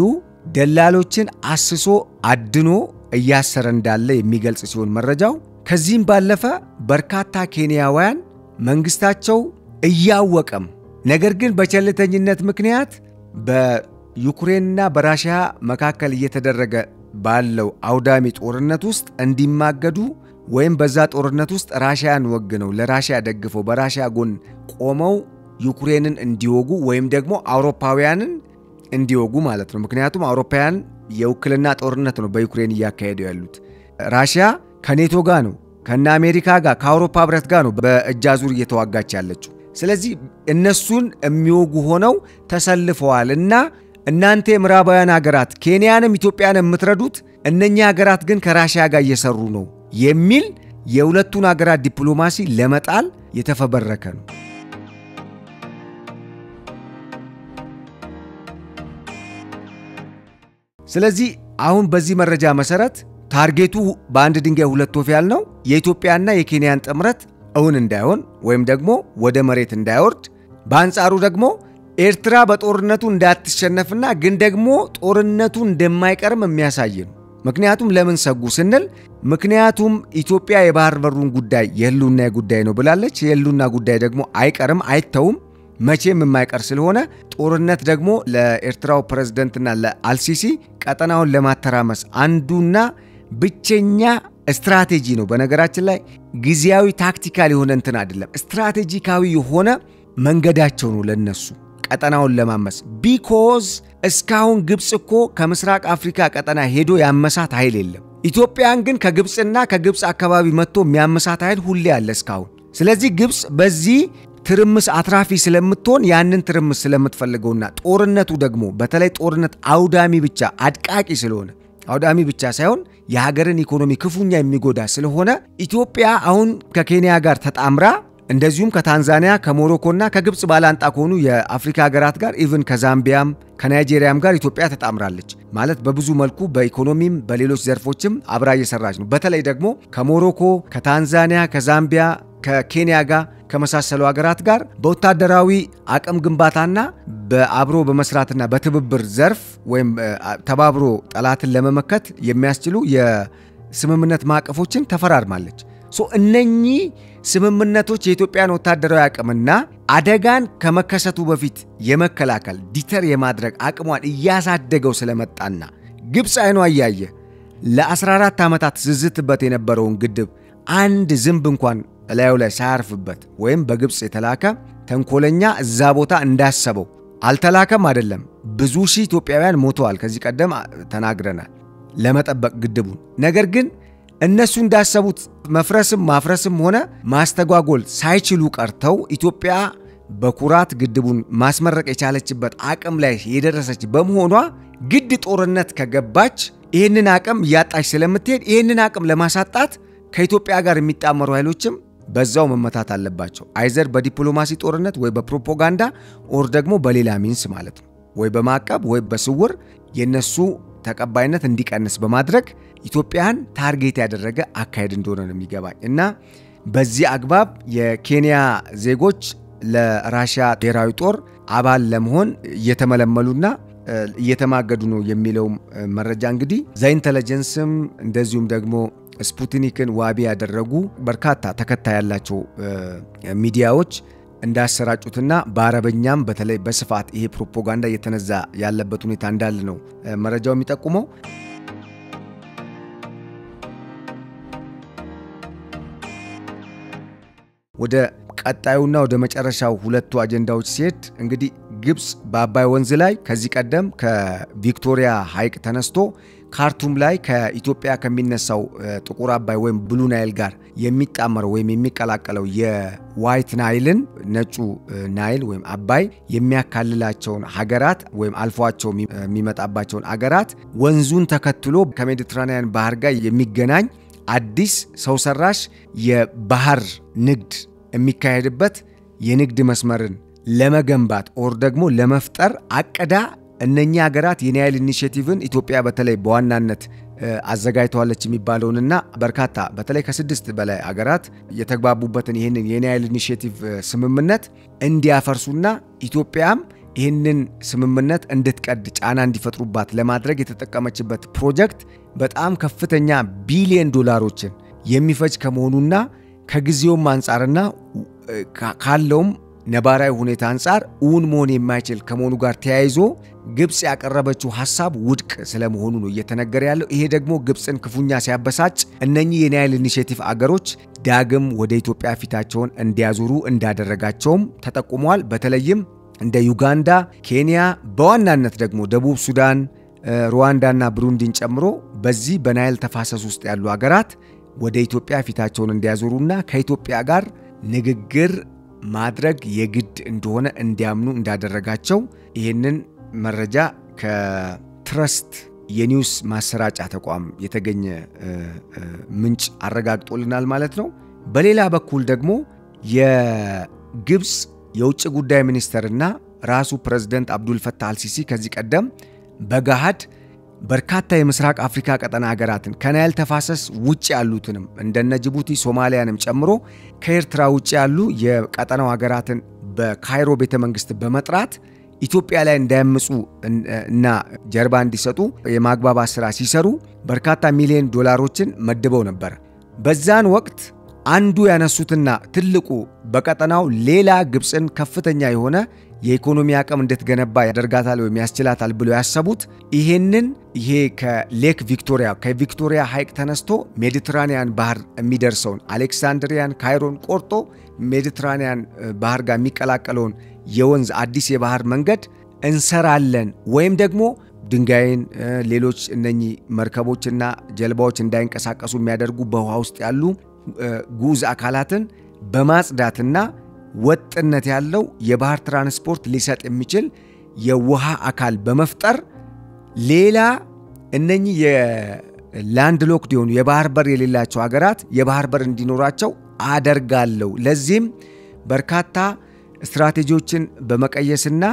ደላሎችን አስሶ አድኖ እያሰረ እንዳለ የሚገልጽ ሲሆን መረጃው ከዚህም ባለፈ በርካታ ኬንያውያን መንግስታቸው እያወቀም ነገር ግን በቸልተኝነት ምክንያት በዩክሬንና በራሺያ መካከል እየተደረገ ባለው አውዳሚ ጦርነት ውስጥ እንዲማገዱ ወይም በዛ ጦርነት ውስጥ ራሺያን ወግነው ለራሺያ ደግፈው በራሺያ ጎን ቆመው ዩክሬንን እንዲወጉ ወይም ደግሞ አውሮፓውያንን እንዲወጉ ማለት ነው። ምክንያቱም አውሮፓውያን የውክልና ጦርነት ነው በዩክሬን እያካሄዱ ያሉት። ራሺያ ከኔቶ ጋር ነው፣ ከና አሜሪካ ጋር ከአውሮፓ ህብረት ጋር ነው በእጃዙር እየተዋጋች ያለችው። ስለዚህ እነሱን የሚወጉ ሆነው ተሰልፈዋልና እናንተ የምዕራባውያን ሀገራት ኬንያንም ኢትዮጵያንም የምትረዱት እነኛ ሀገራት ግን ከራሺያ ጋር እየሰሩ ነው የሚል የሁለቱን ሀገራት ዲፕሎማሲ ለመጣል የተፈበረከ ነው። ስለዚህ አሁን በዚህ መረጃ መሰረት ታርጌቱ በአንድ ድንጋይ ሁለት ወፍ ያልነው የኢትዮጵያና የኬንያን ጥምረት እውን እንዳይሆን ወይም ደግሞ ወደ መሬት እንዳይወርድ፣ በአንጻሩ ደግሞ ኤርትራ በጦርነቱ እንዳትሸነፍና ግን ደግሞ ጦርነቱ እንደማይቀርም የሚያሳይ ነው። ምክንያቱም ለምን ሰጉ ስንል ምክንያቱም ኢትዮጵያ የባህር በሩን ጉዳይ የህልውና ጉዳይ ነው ብላለች። የህልውና ጉዳይ ደግሞ አይቀርም አይተውም መቼም የማይቀር ስለሆነ ጦርነት ደግሞ ለኤርትራው ፕሬዝዳንትና ለአልሲሲ ቀጠናውን ለማተራመስ አንዱና ብቸኛ ስትራቴጂ ነው። በነገራችን ላይ ጊዜያዊ ታክቲካል የሆነ እንትን አይደለም፣ ስትራቴጂካዊ የሆነ መንገዳቸው ነው ለነሱ ቀጠናውን ለማመስ። ቢኮዝ እስካሁን ግብጽ እኮ ከምስራቅ አፍሪካ ቀጠና ሄዶ ያመሳት ኃይል የለም። ኢትዮጵያን ግን ከግብጽና ከግብጽ አካባቢ መጥቶ የሚያመሳት ኃይል ሁሌ አለ እስካሁን። ስለዚህ ግብጽ በዚህ ትርምስ አትራፊ ስለምትሆን ያንን ትርምስ ስለምትፈልገውና ጦርነቱ ደግሞ በተለይ ጦርነት አውዳሚ ብቻ አድቃቂ ስለሆነ አውዳሚ ብቻ ሳይሆን የሀገርን ኢኮኖሚ ክፉኛ የሚጎዳ ስለሆነ ኢትዮጵያ አሁን ከኬንያ ጋር ተጣምራ እንደዚሁም ከታንዛኒያ ከሞሮኮና ከግብጽ ባላንጣ ከሆኑ የአፍሪካ ሀገራት ጋር ኢቭን ከዛምቢያም ከናይጄሪያም ጋር ኢትዮጵያ ተጣምራለች ማለት በብዙ መልኩ በኢኮኖሚም በሌሎች ዘርፎችም አብራ እየሰራች ነው። በተለይ ደግሞ ከሞሮኮ ከታንዛኒያ ከዛምቢያ ከኬንያ ጋር ከመሳሰሉ ሀገራት ጋር በወታደራዊ አቅም ግንባታና በአብሮ በመስራትና በትብብር ዘርፍ ወይም ተባብሮ ጠላትን ለመመከት የሚያስችሉ የስምምነት ማዕቀፎችን ተፈራርማለች። እነኚህ ስምምነቶች የኢትዮጵያን ወታደራዊ አቅምና አደጋን ከመከሰቱ በፊት የመከላከል ዲተር የማድረግ አቅሟን እያሳደገው ስለመጣና ግብጽ አይኗ እያየ ለ14 ዓመታት ዝዝትበት የነበረውን ግድብ አንድ ዝንብ እንኳን ላዩ ላይ ሳያርፍበት ወይም በግብጽ የተላከ ተንኮለኛ እዛ ቦታ እንዳሰበው አልተላከም አይደለም። ብዙ ሺህ ኢትዮጵያውያን ሞተዋል። ከዚህ ቀደም ተናግረናል ለመጠበቅ ግድቡን። ነገር ግን እነሱ እንዳሰቡት መፍረስም ማፍረስም ሆነ ማስተጓጎል ሳይችሉ ቀርተው ኢትዮጵያ በኩራት ግድቡን ማስመረቅ የቻለችበት አቅም ላይ የደረሰች በመሆኗ ግድ ጦርነት ከገባች ይህንን አቅም ያጣች ስለምትሄድ ይህንን አቅም ለማሳጣት ከኢትዮጵያ ጋር የሚጣመሩ ኃይሎችም በዛው መመታት አለባቸው። አይዘር በዲፕሎማሲ ጦርነት ወይ በፕሮፓጋንዳ ኦር ደግሞ በሌላ ሚንስ ማለት ነው። ወይ በማዕቀብ ወይ በስውር የነሱ ተቀባይነት እንዲቀንስ በማድረግ ኢትዮጵያን ታርጌት ያደረገ አካሄድ እንደሆነ ነው የሚገባኝ እና በዚህ አግባብ የኬንያ ዜጎች ለራሺያ ብሔራዊ ጦር አባል ለመሆን እየተመለመሉና እየተማገዱ ነው የሚለው መረጃ እንግዲህ ዘኢንተለጀንስም እንደዚሁም ደግሞ ስፑትኒክን ዋቢ ያደረጉ በርካታ ተከታይ ያላቸው ሚዲያዎች እንዳሰራጩትና በአረበኛም በተለይ በስፋት ይሄ ፕሮፓጋንዳ እየተነዛ ያለበት ሁኔታ እንዳለ ነው መረጃው የሚጠቁመው። ወደ ቀጣዩና ወደ መጨረሻው ሁለቱ አጀንዳዎች ሲሄድ እንግዲህ ግብጽ በአባይ ወንዝ ላይ ከዚህ ቀደም ከቪክቶሪያ ሐይቅ ተነስቶ ካርቱም ላይ ከኢትዮጵያ ከሚነሳው ጥቁር አባይ ወይም ብሉ ናይል ጋር የሚጣመረው ወይም የሚቀላቀለው የዋይት ናይልን ነጩ ናይል ወይም አባይ የሚያካልላቸውን ሀገራት ወይም አልፏቸው የሚመጣባቸውን ሀገራት ወንዙን ተከትሎ ከሜዲትራኒያን ባህር ጋር የሚገናኝ አዲስ ሰው ሰራሽ የባህር ንግድ የሚካሄድበት የንግድ መስመርን ለመገንባት ኦር ደግሞ ለመፍጠር አቀዳ እነኛ ሀገራት የናይል ኢኒሺየቲቭን ኢትዮጵያ በተለይ በዋናነት አዘጋጅተዋለች የሚባለውንና በርካታ በተለይ ከ6 በላይ ሀገራት የተግባቡበትን ይሄንን የናይል ኢኒሺየቲቭ ስምምነት እንዲያፈርሱና ኢትዮጵያም ይሄንን ስምምነት እንድትቀድ ጫና እንዲፈጥሩባት ለማድረግ የተጠቀመችበት ፕሮጀክት በጣም ከፍተኛ ቢሊየን ዶላሮችን የሚፈጅ ከመሆኑና ከጊዜውም አንፃርና ካለውም ነባራዊ ሁኔታ አንፃር እውን መሆን የማይችል ከመሆኑ ጋር ተያይዞ ግብጽ ያቀረበችው ሐሳብ ውድቅ ስለመሆኑ ነው እየተነገረ ያለው። ይሄ ደግሞ ግብጽን ክፉኛ ሲያበሳጭ እነኚህ የናይል ኢኒሺየቲቭ አገሮች ዳግም ወደ ኢትዮጵያ ፊታቸውን እንዲያዞሩ እንዳደረጋቸውም ተጠቁሟል። በተለይም እንደ ዩጋንዳ፣ ኬንያ፣ በዋናነት ደግሞ ደቡብ ሱዳን፣ ሩዋንዳና ብሩንዲን ጨምሮ በዚህ በናይል ተፋሰስ ውስጥ ያሉ አገራት ወደ ኢትዮጵያ ፊታቸውን እንዲያዞሩና ከኢትዮጵያ ጋር ንግግር ማድረግ የግድ እንደሆነ እንዲያምኑ እንዳደረጋቸው ይሄንን መረጃ ከትረስት የኒውስ ማሰራጫ ተቋም የተገኘ ምንጭ አረጋግጦልናል ማለት ነው። በሌላ በኩል ደግሞ የግብጽ የውጭ ጉዳይ ሚኒስተርና ራሱ ፕሬዝዳንት አብዱል ፈታህ አልሲሲ ከዚህ ቀደም በጋሃድ በርካታ የምስራቅ አፍሪካ ቀጠና ሀገራትን ከናይል ተፋሰስ ውጭ ያሉትንም እንደነ ጅቡቲ፣ ሶማሊያንም ጨምሮ ከኤርትራ ውጭ ያሉ የቀጠናው ሀገራትን በካይሮ ቤተመንግስት በመጥራት ኢትዮጵያ ላይ እንዳያምፁ እና ጀርባ እንዲሰጡ የማግባባት ስራ ሲሰሩ በርካታ ሚሊዮን ዶላሮችን መድበው ነበር። በዛን ወቅት አንዱ ያነሱትና ትልቁ በቀጠናው ሌላ ግብጽን ከፍተኛ የሆነ የኢኮኖሚ አቅም እንድትገነባ ያደርጋታል ወይ ያስችላታል ብሎ ያሰቡት ይሄ ከሌክ ቪክቶሪያ ከቪክቶሪያ ሐይቅ ተነስቶ ሜዲትራኒያን ባህር የሚደርሰውን አሌክሳንድሪያን ካይሮን ቆርጦ ሜዲትራኒያን ባህር ጋር የሚቀላቀለውን የወንዝ አዲስ የባህር መንገድ እንሰራለን ወይም ደግሞ ድንጋይን ሌሎች እነኚህ መርከቦችና ጀልባዎች እንዳይንቀሳቀሱ የሚያደርጉ በውሃ ውስጥ ያሉ ጉዝ አካላትን በማጽዳትና ወጥነት ያለው የባህር ትራንስፖርት ሊሰጥ የሚችል የውሃ አካል በመፍጠር ሌላ እነኚህ የላንድ ሎክድ የሆኑ የባህር በር የሌላቸው ሀገራት የባህር በር እንዲኖራቸው አደርጋለሁ። ለዚህም በርካታ ስትራቴጂዎችን በመቀየስና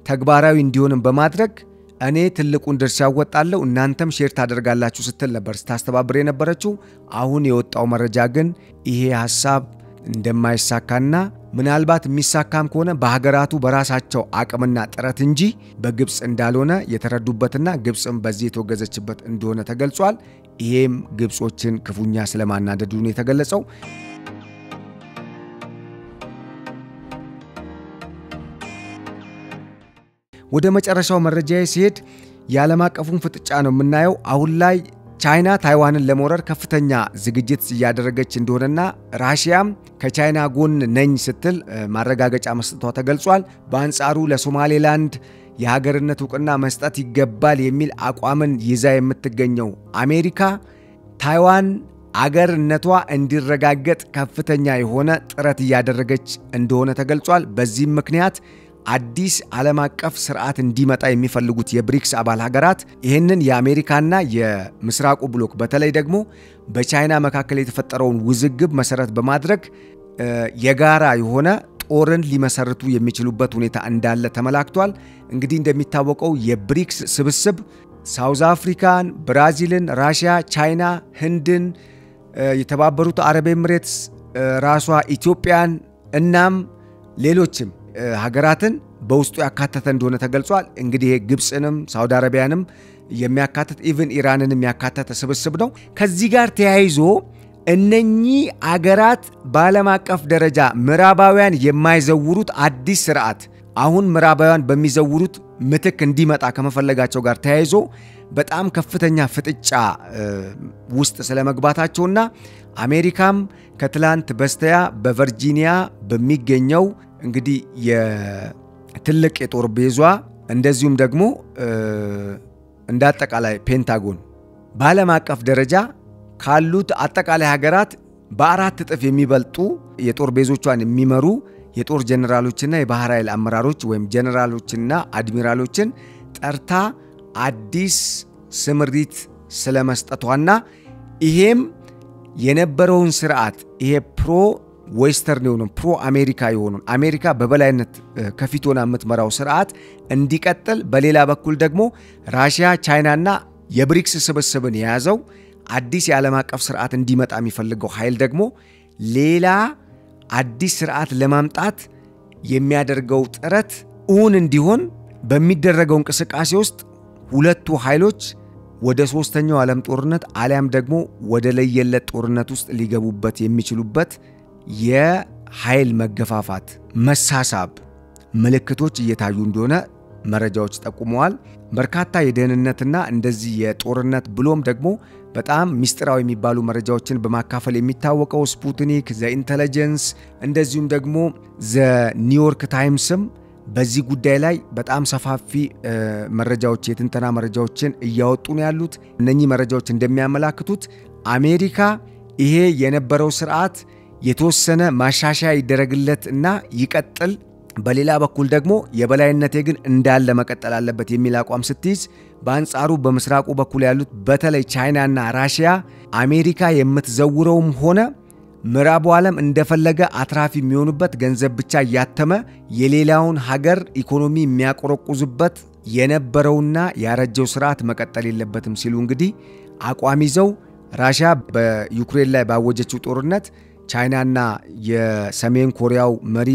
ተግባራዊ እንዲሆንም በማድረግ እኔ ትልቁን ድርሻ ወጣለሁ እናንተም ሼር ታደርጋላችሁ ስትል ነበር ስታስተባብር የነበረችው። አሁን የወጣው መረጃ ግን ይሄ ሐሳብ እንደማይሳካና ምናልባት የሚሳካም ከሆነ በሀገራቱ በራሳቸው አቅምና ጥረት እንጂ በግብጽ እንዳልሆነ የተረዱበትና ግብጽም በዚህ የተወገዘችበት እንደሆነ ተገልጿል። ይሄም ግብጾችን ክፉኛ ስለማናደዱ ነው የተገለጸው። ወደ መጨረሻው መረጃዬ ሲሄድ የዓለም አቀፉን ፍጥጫ ነው የምናየው። አሁን ላይ ቻይና ታይዋንን ለመውረር ከፍተኛ ዝግጅት እያደረገች እንደሆነና ራሺያም ከቻይና ጎን ነኝ ስትል ማረጋገጫ መስጠቷ ተገልጿል። በአንጻሩ ለሶማሌላንድ የሀገርነት ዕውቅና መስጠት ይገባል የሚል አቋምን ይዛ የምትገኘው አሜሪካ ታይዋን አገርነቷ እንዲረጋገጥ ከፍተኛ የሆነ ጥረት እያደረገች እንደሆነ ተገልጿል። በዚህም ምክንያት አዲስ ዓለም አቀፍ ስርዓት እንዲመጣ የሚፈልጉት የብሪክስ አባል ሀገራት ይህንን የአሜሪካና የምስራቁ ብሎክ በተለይ ደግሞ በቻይና መካከል የተፈጠረውን ውዝግብ መሰረት በማድረግ የጋራ የሆነ ጦርን ሊመሰርቱ የሚችሉበት ሁኔታ እንዳለ ተመላክቷል። እንግዲህ እንደሚታወቀው የብሪክስ ስብስብ ሳውዝ አፍሪካን፣ ብራዚልን፣ ራሺያ፣ ቻይና፣ ህንድን፣ የተባበሩት አረብ ኤሚሬትስ፣ ራሷ ኢትዮጵያን እናም ሌሎችም ሀገራትን በውስጡ ያካተተ እንደሆነ ተገልጿል። እንግዲህ ግብጽንም ሳውዲ አረቢያንም የሚያካተት ኢቭን ኢራንንም ያካተተ ስብስብ ነው። ከዚህ ጋር ተያይዞ እነኚህ አገራት በዓለም አቀፍ ደረጃ ምዕራባውያን የማይዘውሩት አዲስ ስርዓት አሁን ምዕራባውያን በሚዘውሩት ምትክ እንዲመጣ ከመፈለጋቸው ጋር ተያይዞ በጣም ከፍተኛ ፍጥጫ ውስጥ ስለመግባታቸውና አሜሪካም ከትላንት በስተያ በቨርጂኒያ በሚገኘው እንግዲህ የትልቅ የጦር ቤዟ እንደዚሁም ደግሞ እንዳጠቃላይ ፔንታጎን በዓለም አቀፍ ደረጃ ካሉት አጠቃላይ ሀገራት በአራት እጥፍ የሚበልጡ የጦር ቤዞቿን የሚመሩ የጦር ጀነራሎችና የባህር ኃይል አመራሮች ወይም ጀነራሎችና አድሚራሎችን ጠርታ አዲስ ስምሪት ስለመስጠቷና ይሄም የነበረውን ስርዓት ይሄ ፕሮ ዌስተርን የሆኑ ፕሮ አሜሪካ የሆኑ አሜሪካ በበላይነት ከፊት ሆና የምትመራው ስርዓት እንዲቀጥል በሌላ በኩል ደግሞ ራሺያ ቻይናና የብሪክስ ስብስብን የያዘው አዲስ የዓለም አቀፍ ስርዓት እንዲመጣ የሚፈልገው ኃይል ደግሞ ሌላ አዲስ ስርዓት ለማምጣት የሚያደርገው ጥረት እውን እንዲሆን በሚደረገው እንቅስቃሴ ውስጥ ሁለቱ ኃይሎች ወደ ሶስተኛው ዓለም ጦርነት አሊያም ደግሞ ወደ ለየለት ጦርነት ውስጥ ሊገቡበት የሚችሉበት የኃይል መገፋፋት መሳሳብ ምልክቶች እየታዩ እንደሆነ መረጃዎች ጠቁመዋል። በርካታ የደህንነትና እንደዚህ የጦርነት ብሎም ደግሞ በጣም ሚስጥራዊ የሚባሉ መረጃዎችን በማካፈል የሚታወቀው ስፑትኒክ ዘኢንተለጀንስ እንደዚሁም ደግሞ ዘኒውዮርክ ታይምስም በዚህ ጉዳይ ላይ በጣም ሰፋፊ መረጃዎች የትንተና መረጃዎችን እያወጡ ነው ያሉት። እነኚህ መረጃዎች እንደሚያመላክቱት አሜሪካ ይሄ የነበረው ስርዓት የተወሰነ ማሻሻያ ይደረግለት እና ይቀጥል፣ በሌላ በኩል ደግሞ የበላይነቴ ግን እንዳለ መቀጠል አለበት የሚል አቋም ስትይዝ፣ በአንጻሩ በምስራቁ በኩል ያሉት በተለይ ቻይናና ራሺያ አሜሪካ የምትዘውረውም ሆነ ምዕራቡ ዓለም እንደፈለገ አትራፊ የሚሆኑበት ገንዘብ ብቻ ያተመ የሌላውን ሀገር ኢኮኖሚ የሚያቆረቁዝበት የነበረውና ያረጀው ስርዓት መቀጠል የለበትም ሲሉ እንግዲህ አቋም ይዘው ራሺያ በዩክሬን ላይ ባወጀችው ጦርነት ቻይናና የሰሜን ኮሪያው መሪ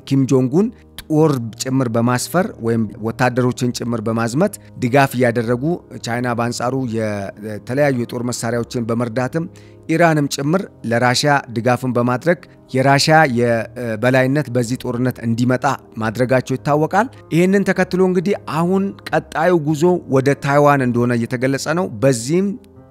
ኪም ጆንግ ኡን ጦር ጭምር በማስፈር ወይም ወታደሮችን ጭምር በማዝመት ድጋፍ ያደረጉ ቻይና በአንጻሩ የተለያዩ የጦር መሳሪያዎችን በመርዳትም ኢራንም ጭምር ለራሺያ ድጋፍን በማድረግ የራሺያ የበላይነት በዚህ ጦርነት እንዲመጣ ማድረጋቸው ይታወቃል። ይሄንን ተከትሎ እንግዲህ አሁን ቀጣዩ ጉዞ ወደ ታይዋን እንደሆነ እየተገለጸ ነው። በዚህም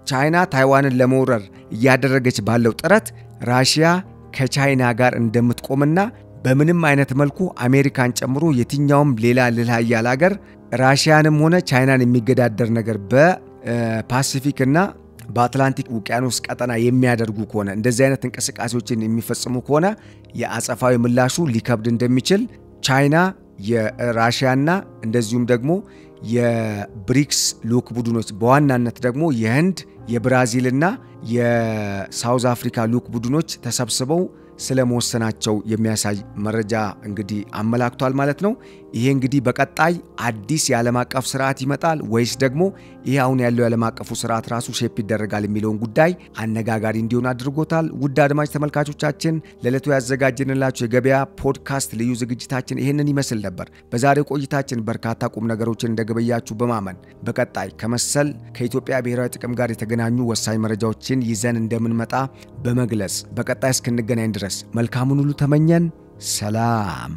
ቻይና ታይዋንን ለመውረር እያደረገች ባለው ጥረት ራሺያ ከቻይና ጋር እንደምትቆምና በምንም አይነት መልኩ አሜሪካን ጨምሮ የትኛውም ሌላ ሀያል ሀገር ራሺያንም ሆነ ቻይናን የሚገዳደር ነገር በፓሲፊክ እና በአትላንቲክ ውቅያኖስ ቀጠና የሚያደርጉ ከሆነ እንደዚህ አይነት እንቅስቃሴዎችን የሚፈጽሙ ከሆነ የአጸፋዊ ምላሹ ሊከብድ እንደሚችል ቻይና የራሺያና እንደዚሁም ደግሞ የብሪክስ ሉክ ቡድኖች በዋናነት ደግሞ የህንድ የብራዚልና የሳውዝ አፍሪካ ሉክ ቡድኖች ተሰብስበው ስለመወሰናቸው የሚያሳይ መረጃ እንግዲህ አመላክቷል ማለት ነው። ይሄ እንግዲህ በቀጣይ አዲስ የዓለም አቀፍ ስርዓት ይመጣል ወይስ ደግሞ ይሄ አሁን ያለው የዓለም አቀፉ ስርዓት ራሱ ሼፕ ይደረጋል የሚለውን ጉዳይ አነጋጋሪ እንዲሆን አድርጎታል። ውድ አድማጭ ተመልካቾቻችን ለዕለቱ ያዘጋጀንላችሁ የገበያ ፖድካስት ልዩ ዝግጅታችን ይሄንን ይመስል ነበር። በዛሬው ቆይታችን በርካታ ቁም ነገሮችን እንደገበያችሁ በማመን በቀጣይ ከመሰል ከኢትዮጵያ ብሔራዊ ጥቅም ጋር የተገናኙ ወሳኝ መረጃዎችን ይዘን እንደምንመጣ በመግለጽ በቀጣይ እስክንገናኝ ድረስ መልካሙን ሁሉ ተመኘን። ሰላም።